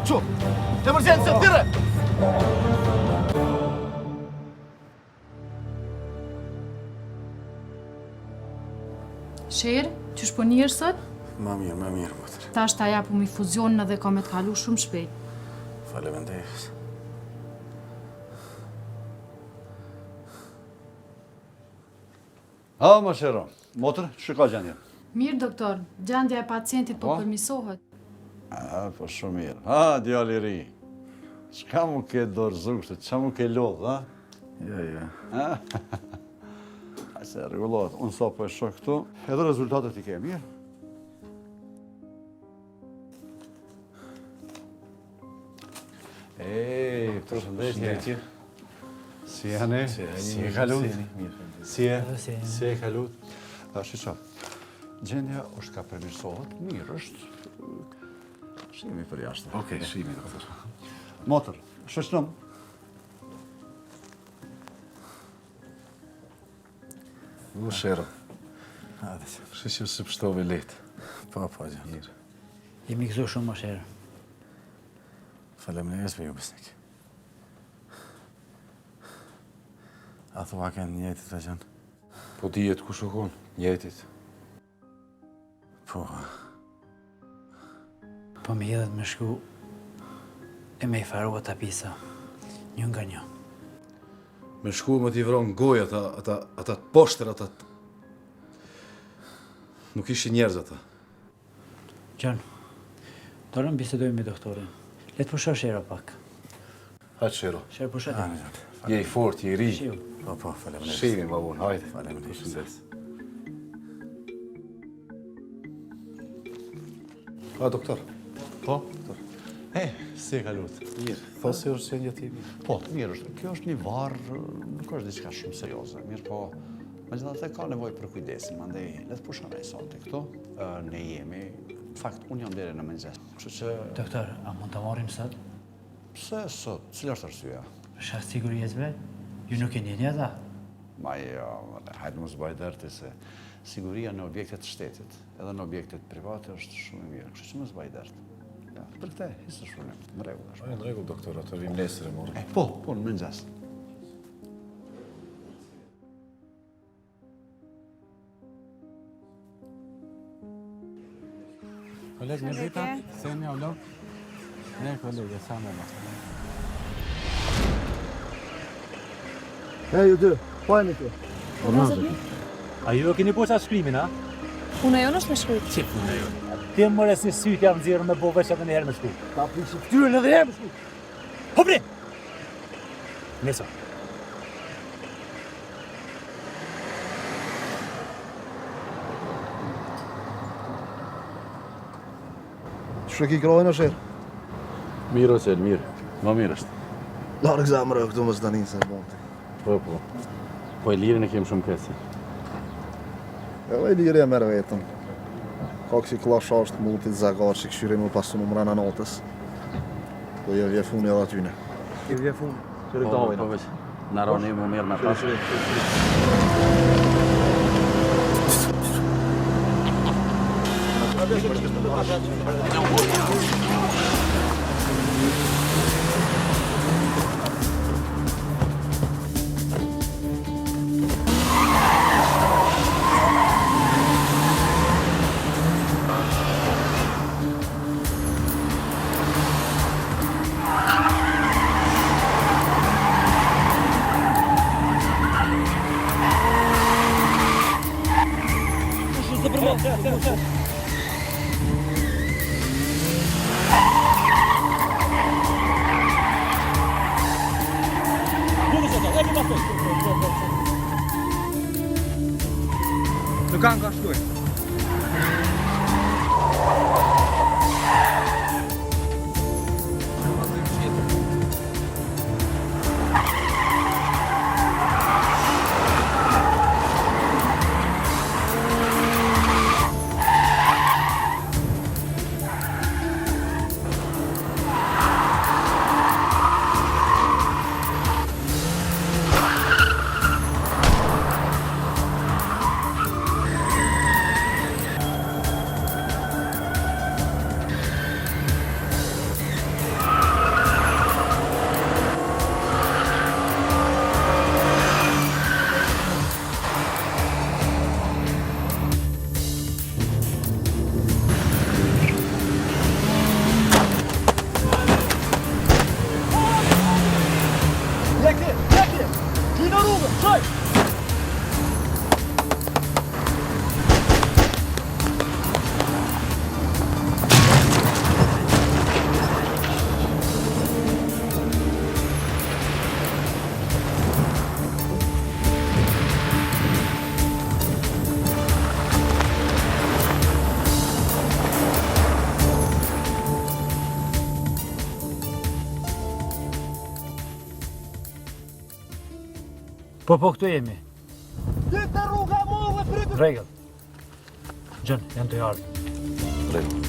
Çu! Emergenza, tire! Sherë, qysh po njërë sot? Ma mirë, motër. Tash ta japu mi fuzionin edhe ka me të kalu shumë shpejt. Faleminderit. Më Shero, motër, që ka gjendje? Mirë, doktor, gjendja e pacientit po përmisohet. Po shumë mirë. Djali ri. Qka mu ke dorëzu kështë, qa mu ke lodhë, Ja. A se regullohet, unë sa po e shok këtu, edhe rezultatet I ke mirë. Përshëndetje. Si janë? Si e kalut? Si e kalut? Shqo, gjendja është ka përmirësohet, mirë është. Shimi për jashtë. Okej, shimi, doktor. Motër, shështëm. Shero. Shë se pështove letë. Pa, gjë. Mirë. Jemi këtu shumë më Shero. Faleminderit për ju besnik. A thua kënë njëtit të gjënë? Po dijet ku shukon, njëtit. Po me jedhet me shku e me I faru ata pisa, një nga një. Me shku me t'i vronë gojë ata të poshtër, ata të... Nuk ishin njerëz ata. Gjon, dorëm bisedojmë me doktorin. Letë pusho Shero pak. Hajtë Shero. Shero pusho ti. Je I fort, je I ri. Shiu. Po, faleminderit. Shimi, babun, hajde. Faleminderit. Doktor. Po? Si e kalut? Mirë, thosë se është gjendja ti mirë. Po, mirë është. Kjo është një varë, nuk është diçka shumë serioze. Mirë po, megjithatë ka nevojë për kujdesin, mandej le të pushojmë sot këtu. Ne jemi, në fakt, unë jam deri në mëngjes. Kështu që... Doktor, a mund të marrim sot? Pse sot? Cila është arsyeja? Për shkak të sigurisë, ju nuk e njeh ata? Ma jo, hajde mos bëj dërti se siguria në objektet të shtetit, edhe në objektet private është shumë e mirë, kështu që mos bëj dërt. Për këtë, hisë shumë, në rregull është. Në rregull, doktor, atë vim nesër e morë. Po, në mëngjes. Koleg, në vita, se një ulok? Ne, kolege, sa me ma. Ju dy, po e mi të. A ju e keni po qatë shkrimin, a? Puna jonë është me shkryt. Që puna jonë? Ti mëre si sytë jam zirë me bo veç edhe një herë me shku. Ta prishë ftyrën edhe herë me shku. Hopri! Neso. Që ki krojnë është herë? Mirë o qelë, mirë. Ma mirë është. Larë këza këtu më zdanin se bëndë. Po. Po e lirin e kemë shumë kesi. E liri e merë vetën. Ka kësi klasha është multit zagar që këshyri më pasu në mrena natës. Po je vje funi edhe atyne. Je vje funi? Që rëgdojnë? Po veç. Në roni më mirë me pasë. Po, këtu jemi. Dite rruga mollë, pritë! Rregull. Gjën, janë të ardhur. Rregull.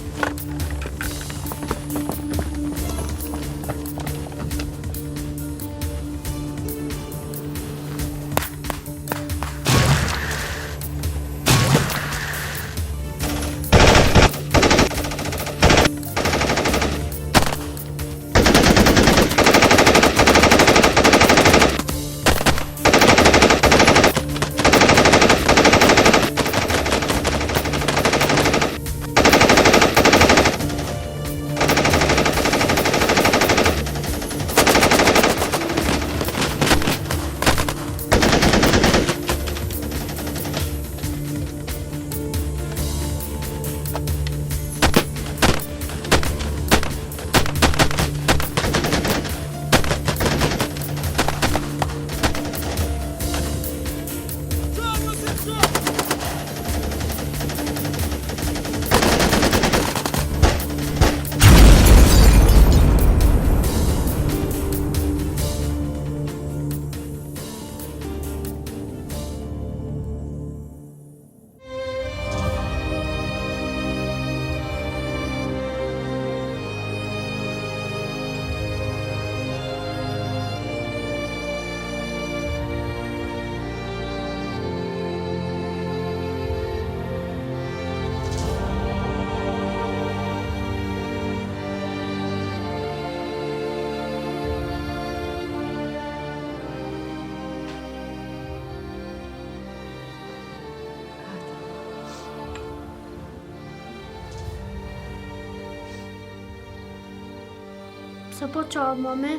Pse po qaj, mami?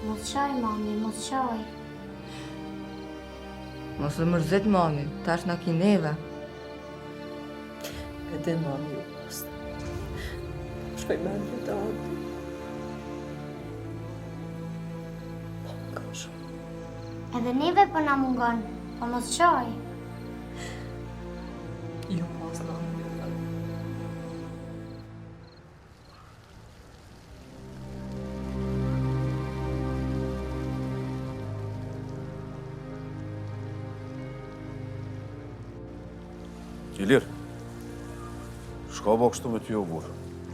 Mos qaj, mami, mos qaj. Mos e mërzit, mami, tash na ki neve. E din, mami, ju posta. Shkoj me në të atë. Ka shumë. Edhe neve po na mungon, po mos qaj. Ju pas, mami. Ilir, shka bo kështu me ty o burë,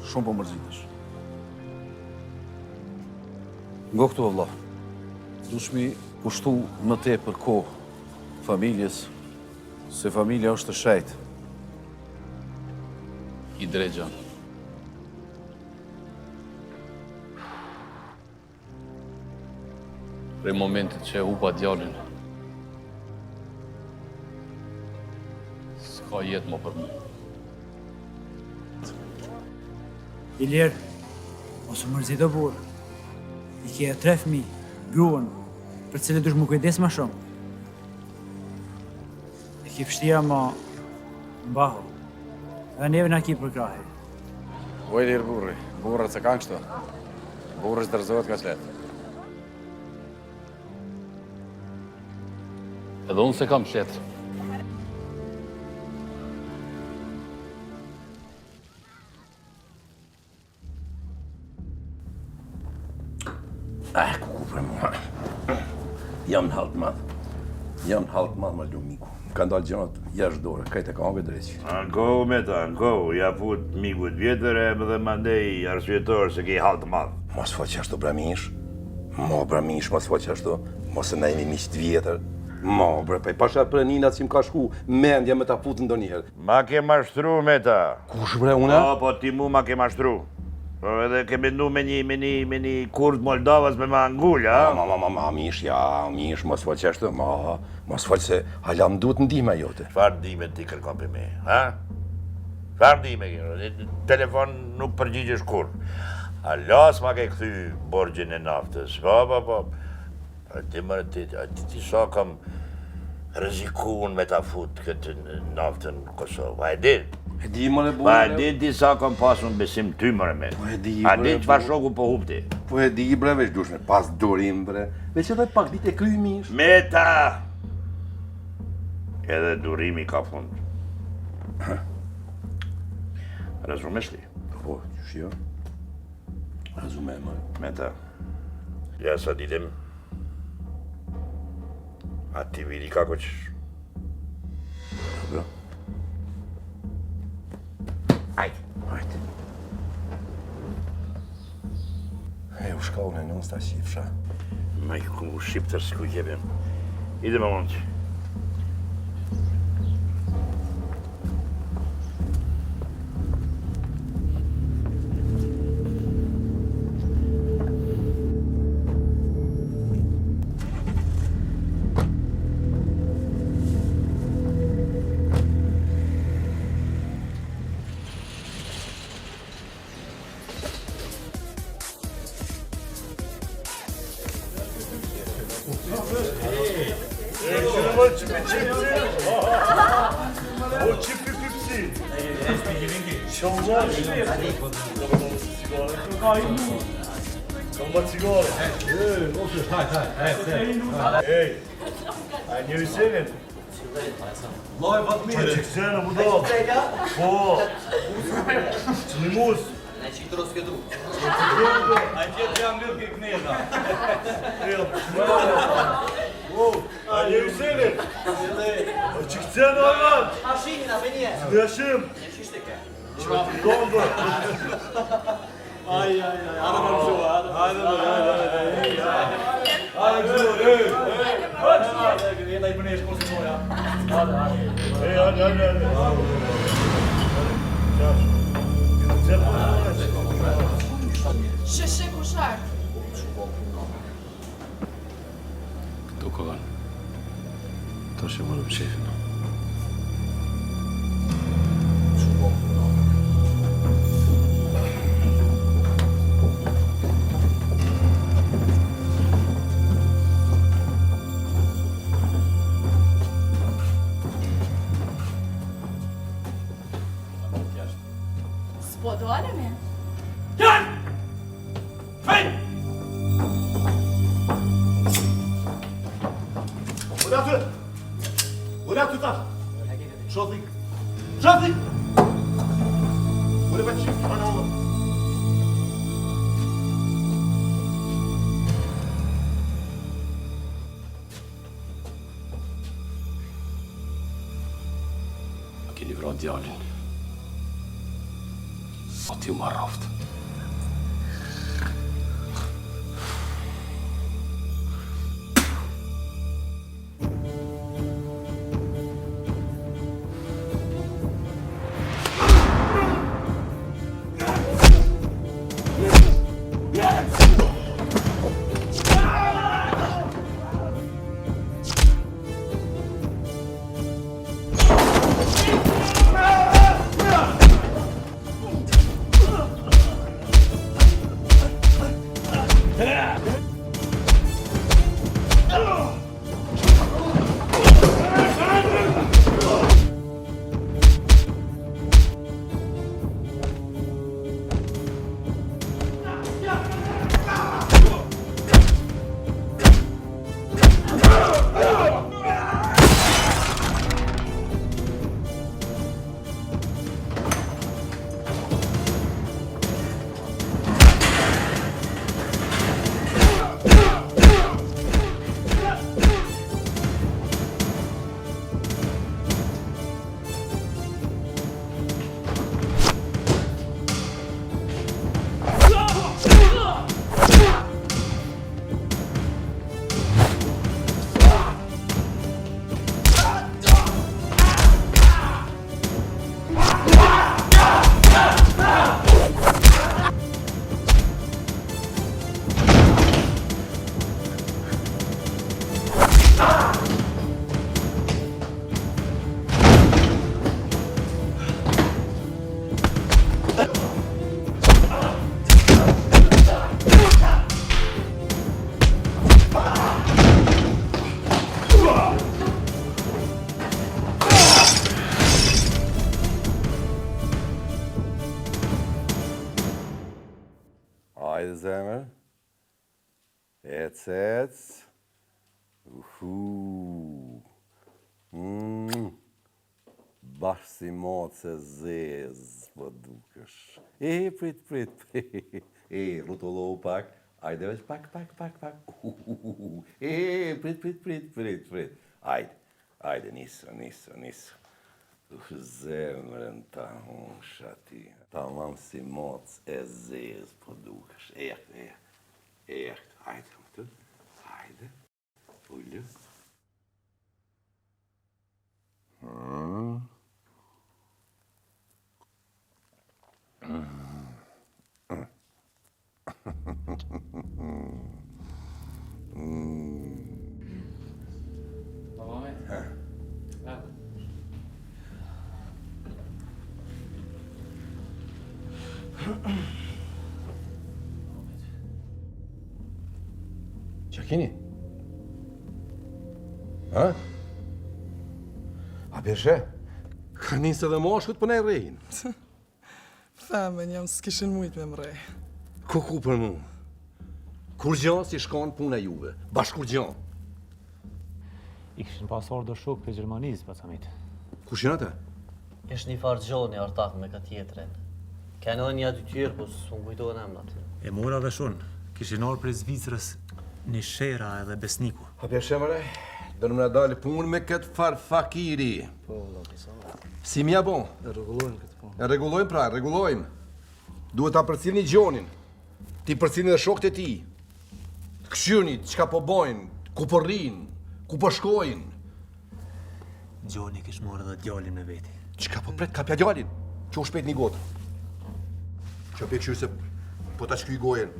shumë po mërzitesh. Ngo këtu, Allah, dush mi kushtu më te për kohë familjes, se familja është të shajtë. I drejgjan. Prej momentit që e hupa djalin, s'ka jetë më për mu. Ilir, mos u mërzit o burë. I kje 3 fëmijë, gruan, për cilët dush më kujdes ma shumë. E ki pështia ma mbahu. Dhe neve na ki për krahe. O Ilir burri, burrat se kanë kështu. Burri s'dërzohet ka qletë. Edhe unë se kam shetë. Ku për mua. Jam në haltë madhë. Jam në haltë madhë, më lumiku. Ka ndalë gjonat jashtë dore, kajtë e ka ange dreqë. Ankohu me ta, ankohu. Ja fut mikut vjetër e më dhe mandej arsvjetor se ki haltë madhë. Mos faqë ashtu bramish. Mo bramish, mos faqë ashtu. Mos e na jemi miqtë vjetër. Mo bre, pa i pasha për ninat që më ka shku mendja me ta futë ndonjëherë. Ma ke mashtru me ta. Kush bre, une? Po ti mu ma ke mashtru. Po edhe ke mendu me një kurd Moldavas me ma ngull, a? Mish, mos faqë ashtu, mos faqë se hala më duhet ndihma jote. Çfarë ndihme ti kërkon për me, ha? Çfarë ndihme kjo? Telefon nuk përgjigjesh kur. Alas ma ke kthy borxhin e naftës. Po. Ti sa kam rrezikuar me ta fut këtë naftën në Kosovë. A e di? E di më le Po e di ti sa kam pasun besim ty më me. Po e di. A di çfarë shoku po hupti? Po e di bre, veç dush me pas durim bre. Veç edhe pak ditë e kryj mish. Me ta! Edhe durimi ka fund. Razumeš li? Po, qëshjo? Razume, më. Me ta. Ja sa ditem. A ti vidi kako ćeš. Dobro. Ajde. Ajde. E, u shkallën e nësta shifsha. Majku shqiptarsku jebem. Idemo, momci. Ej, a njëri senin? Loj, vatë mire. Që kësena, budal. Po. Që një mus. Ne që i të roskedu. A gjithë jam lërë ke kneta. A njëri senin? Që kësena, arman. Ashimin, a benje. Dhe ashim. Ne shishte ke. Që të gondë. Aj, arë më mësua, arë më Sheshe kushar. Këtu kogan. To që më në qefin. S'po dolemi? Jan! Fej! Ura ty! Ura ty tash! Shothi! Shothi! Ura për qifë, për në ollë. A keni vra djallin. Sa t'ju ma raft. Hajde zemër. Ec. Bashkë si moce zez, po dukesh. Prit. Rutullohu pak. Hajde veç pak. Prit. Ajde, nisë. Zemrën ta unë shati. Ta mamë si mocë e zezë, po dukesh. Ekt. Ajde, më të. Ajde. Ullë. Qa keni? Ha? A beshe? Ka njësë edhe moshkët për ne rejnë. Femen, jam s'kishin mujt me mrej. Ku për mu? Kur gjanë si shkanë puna juve? Bashkur gjanë. I kishin pas ardhur shok për Gjermanisë, pacamit. Kush janë ata? Ish një farë gjoni artak me ka tjetërin. Kanë një dy tjërë, po s'u kujtohen emrat. E mora dhe shun, kishin orë për Zvicrës një shera edhe besniku. A peshe mëre, do në më dalë punë me këtë farë fakiri. Po, valla, pisa. Si mja bon? E rregullojmë këtë punë. E rregullojmë pra, rregullojmë. Duhet ta përcjellni gjonin. Ti përcjellni dhe shokët e ti. Këshyrni, çka po bojnë, ku po rrinë, ku po shkojnë. Gjoni kish morë edhe djalin me veti. Çka po pret, kapja djalin. Që u shpejt një gotë. Që pe këshyrë se po ta shkyj gojen.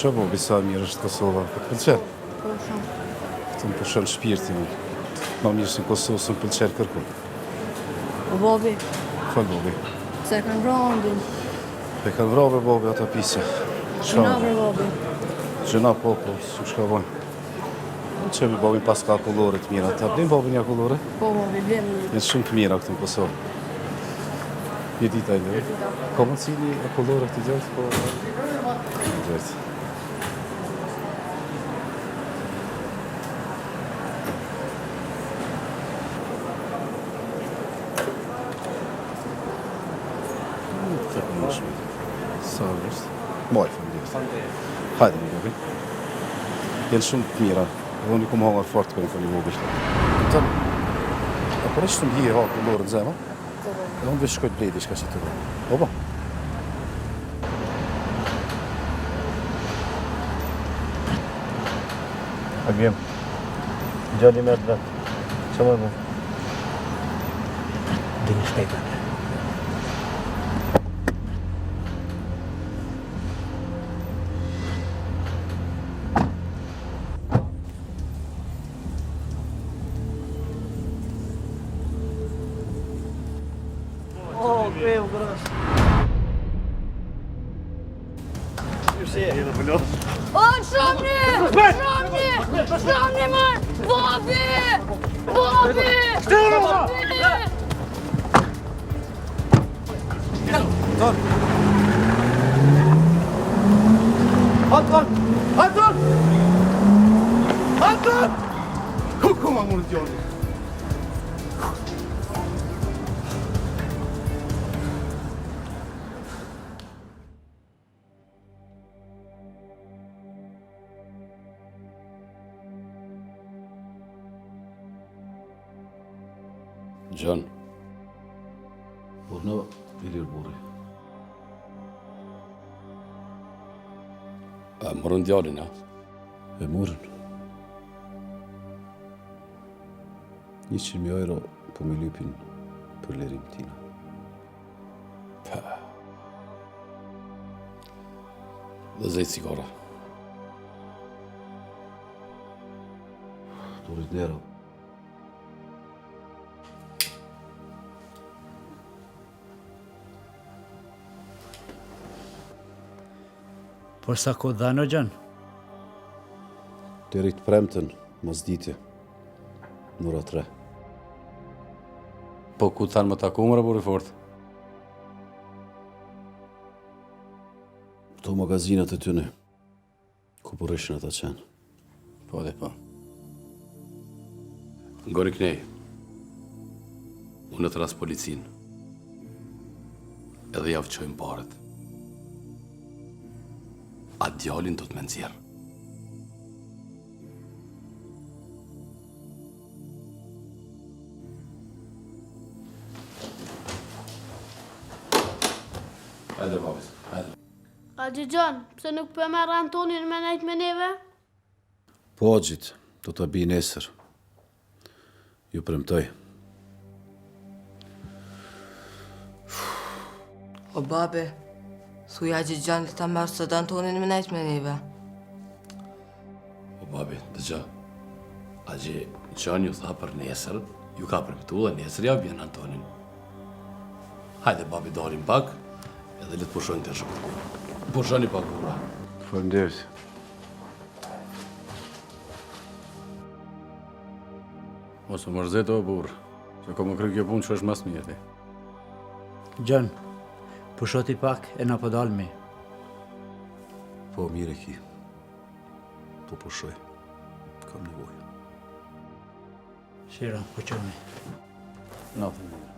Shumë po bisa mirë është Kosova, po të pëlqen. Po shumë. Këtë më përshën shpirtin. Ma mirë se në Kosovë së më pëlqen kërku. O Bobi, Fal Bobi. se kanë vrandin. Pe kanë vrave Bobi ata pise. Gjëna për Bobi. Gjëna po, su shka bojnë. Që mi Bobi pas ka akullore të mira. Ta blim Bobi një akullore? Po Bobi, blim. Jenë shumë të mira këtë në Kosovë. Një dita e një. Ka më cili akullore këtë gjërë, po... Gjërë. Sa është? Moj, fëmëdirë. Hajde një Bobi. Jenë shumë të mira. Dhe unë i ku më hangar fort kërë një Bobi. Tëmë, a për është të më hije haku lorë në zemë? Dhe unë veç shkojt bledi shka që të dhe. Oba? Agim, gjalli me të vetë. Që më më? Dini shpejta. Kreu, grosh. O, Shamni! Shamni, man! Bobi! Bobi! Anton! Ku ma mundë t'joni? Gjan, në Ilir Buri. A morën djalin, a? E morën. 100.000 euro po me lypin për lirim tina. Pa. Dhe zejtë sigara. Turit nera. Por sa ko dhanë o gjanë? Deri të premten, mos diti. Nura 3. Po ku thanë më taku më Buri fort? Këto magazinat e tyne, ku po rëshin ata qenë. Po dhe po. Ngoni knej. Unë të ras policin. Edhe ja fëqojmë paret. A djalin do të me nxjerr. Hajde, babis, hajde. A Gjigjon, pse nuk për merë Antonin me nejt me neve? Po, gjit, do të bi nesër. Ju premtoj. O babe, thuja Gjigjon të ta marrë sot Antonin me nejt me neve. O babi, dëgja. A Gjigjon ju tha për nesër, ju ka premtu dhe nesër ja vjen Antonin. Hajde, babi, dalim pak, edhe le të pushojnë të shumë. Pushoni pak ura. Faleminderit. Mos u mërzet o burr, që ko më kry kjo punë që është mas mjeti. Gjën, pushoti pak e na po dalmi. Po, mire ki. Po pushoj. Kam nevojë. Shira, po qëmi. Natën mirë.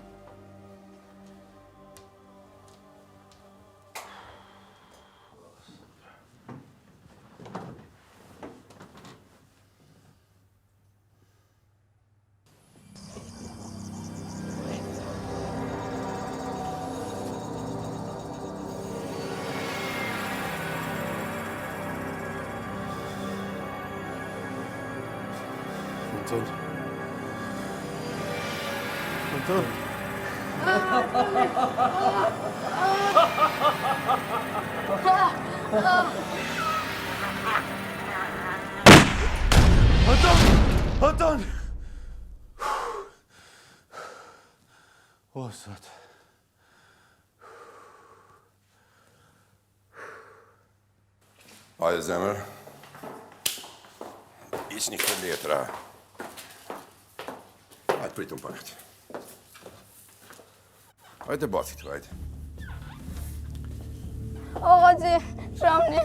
Anton. Anton. Anton! Anton! O, sot. Hajde, zemër. Iq një këtë letra. Hajde, pritëm pak. Hajde, basi këtu, hajde. O, Haxhi, shamni,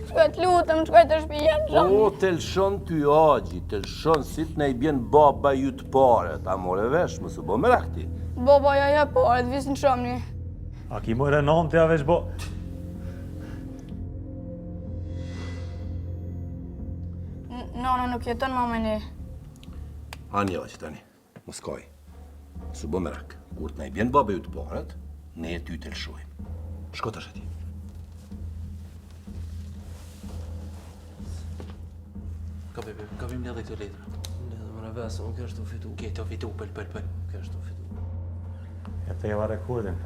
shkoj të lutëm, shkoj të shpijen, shamni. O, të lëshon ty Haxhi, të lëshon si të ne i bjen baba ju të pare. Ta more vesh, mësë bo me rakti. Baba ja pare, të visin shamni. A ki mojre nëmë të ja veç bo... Nana nuk jeton më me ne. Hani Haxhi tani, mos kaj. Mësë bo me rak. Kur të ne i bjen baba ju të paret, ne e ty të lëshojmë. Shko tash ati. Ka vim një dhe këtë letra. Në dhe më në vesë, unë kështë të fitu. Ke të fitu, pëll. Kështë të fitu. Ja të jeva rekordin.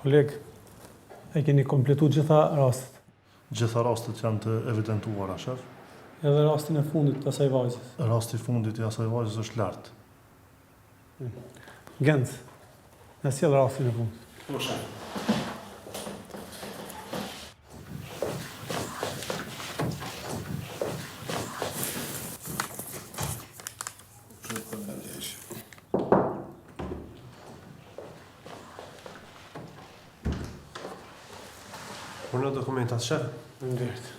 Koleg, e keni kompletu gjitha rastet? Gjitha rastet janë të evidentuara, shef. Edhe rastin e fundit të asaj vajzës? Rasti fundit i asaj vajzës është lartë. Genc, në sjell rastin e fundit. Po, shef. Unë dokumentat, shef. Faleminderit.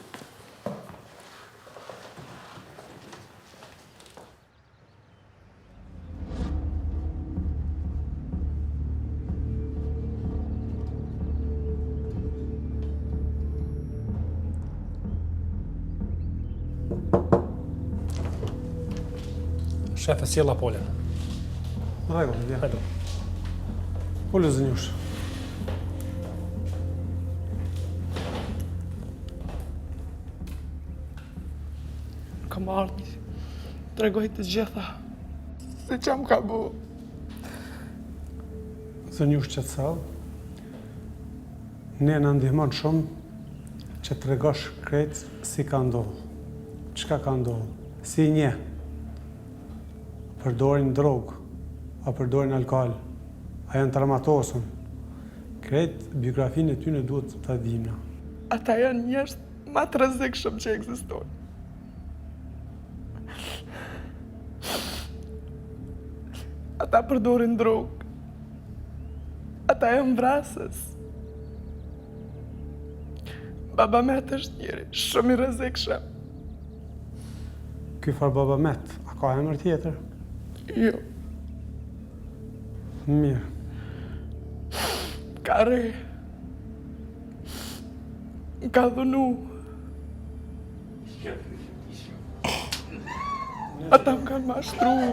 Shefe, sjella Polën. Rregull, vjen. Hajde. Polo Zënjush. Kam ardhur. Tregoj të gjitha. Se që më ka bu. Zënjush qetësall. Ne në ndihmon shumë që të regosh krejt si ka ndodhë. Çka ka ndodhë? Si nje. Përdorin drogë, a përdorin alkohol, a janë traumatosën. Krejt biografinë e tyne duhet të dimna. Ata janë njerëz ma të rrezikshëm që ekzistojnë. Ata përdorin drogë. Ata janë vrasës. Baba Met është njëri shumë i rrezikshëm. Ky far Baba Met, a ka emër tjetër? Jo. Mirë. Ka re. Ka dhunu. Ata më kanë mashtru.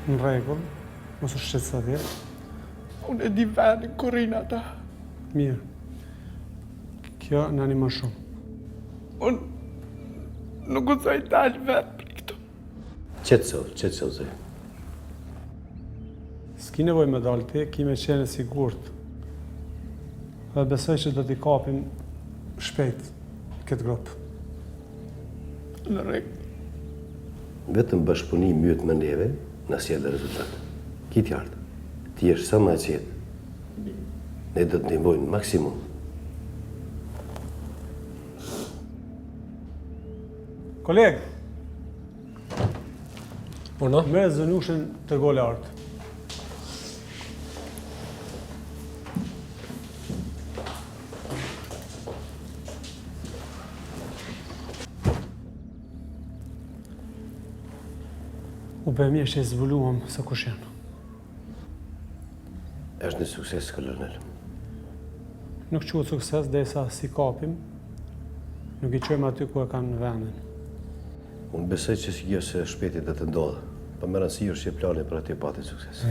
Në rregull, mos u shqetëso vjet. Unë e di vendin ku rrinë ata. Mirë. Kjo në anima shumë. Unë nuk guxoj dalë vetë për këtu. Qetëso, zë. S'ki nevoj me dalë ti, ki me qenë sigurt. Dhe besoj që do t'i kapim shpejt këtë grupë. Në rregull. Vetëm bashkëpunim myt me neve, na sjellë rezultat. Ki t'jartë. Ti jesh sa më e qetë. Ne do të ndihmojmë maksimum. Kolegë! Me zënushën të gole artë. U bëmi është e zbuluam sa kush janë. Është një sukses, kolonel. Nuk quhet sukses derisa si kapim, nuk I qojmë aty ku e kanë vendin. Unë besoj që si se shpeti dhe të ndodhë, pa më rëndësi është që plani për aty pati sukses.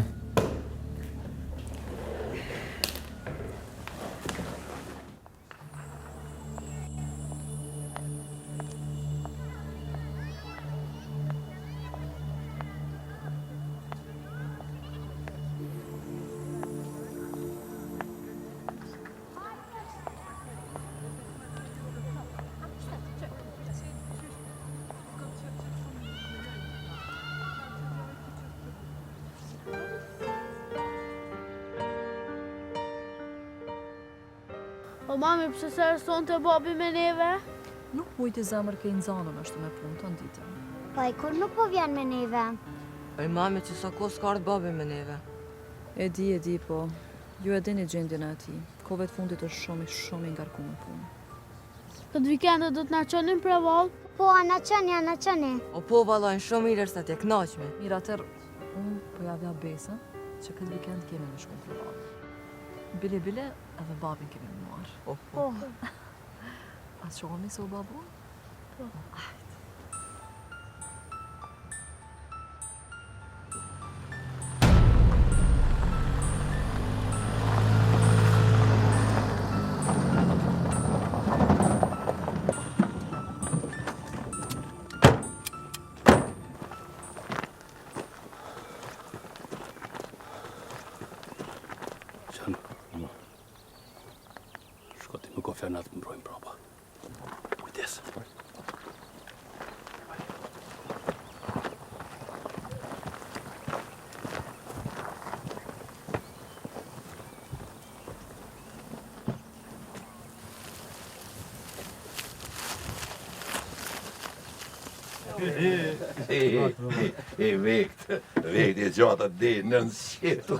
O mami, pse se rëson të babi me neve? Nuk mujti zemër ke I nxanën ashtu me punë të nditën. Po I kur nuk po vjen me neve? Oj mami që sa kohë s'ka ardhur babi me neve. E di, po. Ju e dini gjendjen e ati. Kohëve të fundit është shumë I ngarkuar me punë. Këtë vikende do të na çonin për vallë? Po, na çoni. O po vallajnë shumë mirë sa t'je kënaqme. Mirë atër, unë po javja besën që këtë vikend kemi me shkuar për vallë. Bile, edhe babin kemi me marë. Po. A shohemi se o babu? Po. Fernat më mbrojnë prapa. Kujdes. Vekt e gjata dhe nën sjetu.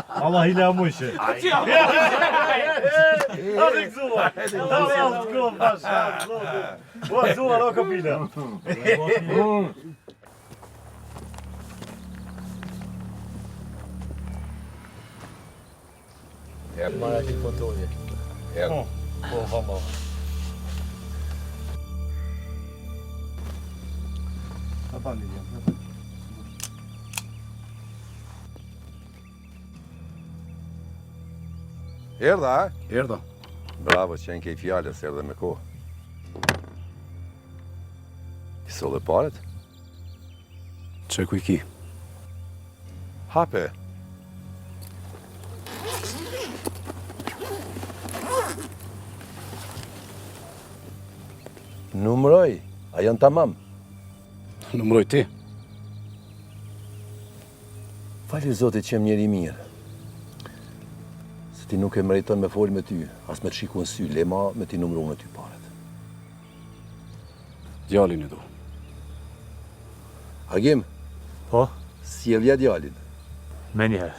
Allah hile amushe. Hadi këzua. Hadi altë kom, pasha. Ua zua, no kapila. Mara këtë kontrolje. Po, hama. Erdha, a? Erdha. Bravo, qenë kej fjallës, erdhe me kohë. I solle paret? Që ku I ki? Hape. Numroj, a janë tamam? Numroj ti? Fali Zotit që jem njeri mirë. Se ti nuk e meriton me folë me ty, as me të shiku në sy, lema me ti numru në ty paret. Djalin e du. Agim? Po? Sjellja djalin. Me njerë.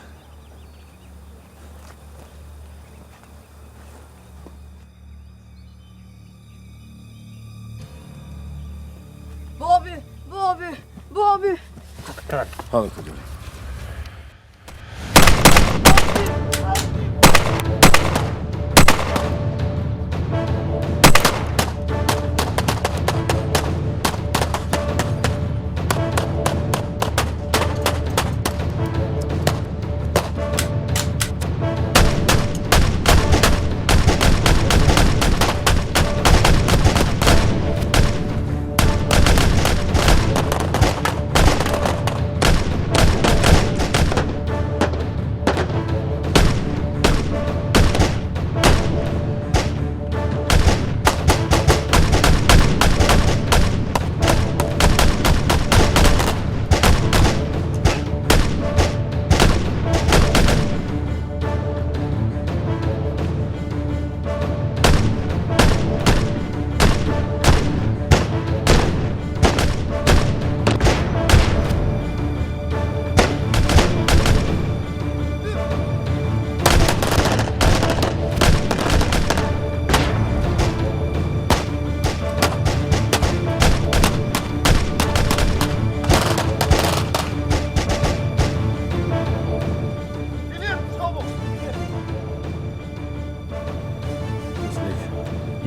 Babi! Hajde këtë dole.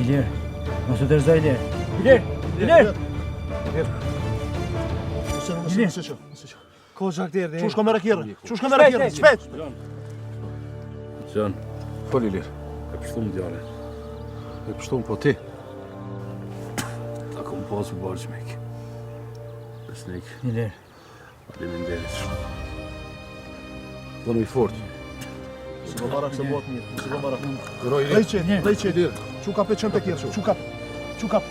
Ilir, mos u dërzoj Ilir. Ilir! Ilir! Ko gjak derdhe. Qush ka me rakirë? Qush ka me rakirë? Shpejt! Gjan, fol Ilir. E pështum djale. E pështum po ti. Ta kom pasu bargjë me ki. Besnik. Ilir. Faleminderit shumë. Dhënu i fort. Si po barak se bot mirë. Si po barak. Qëroj Ilir. Lejqe, Ilir. Qukap e qënë të kjerë. Qukap.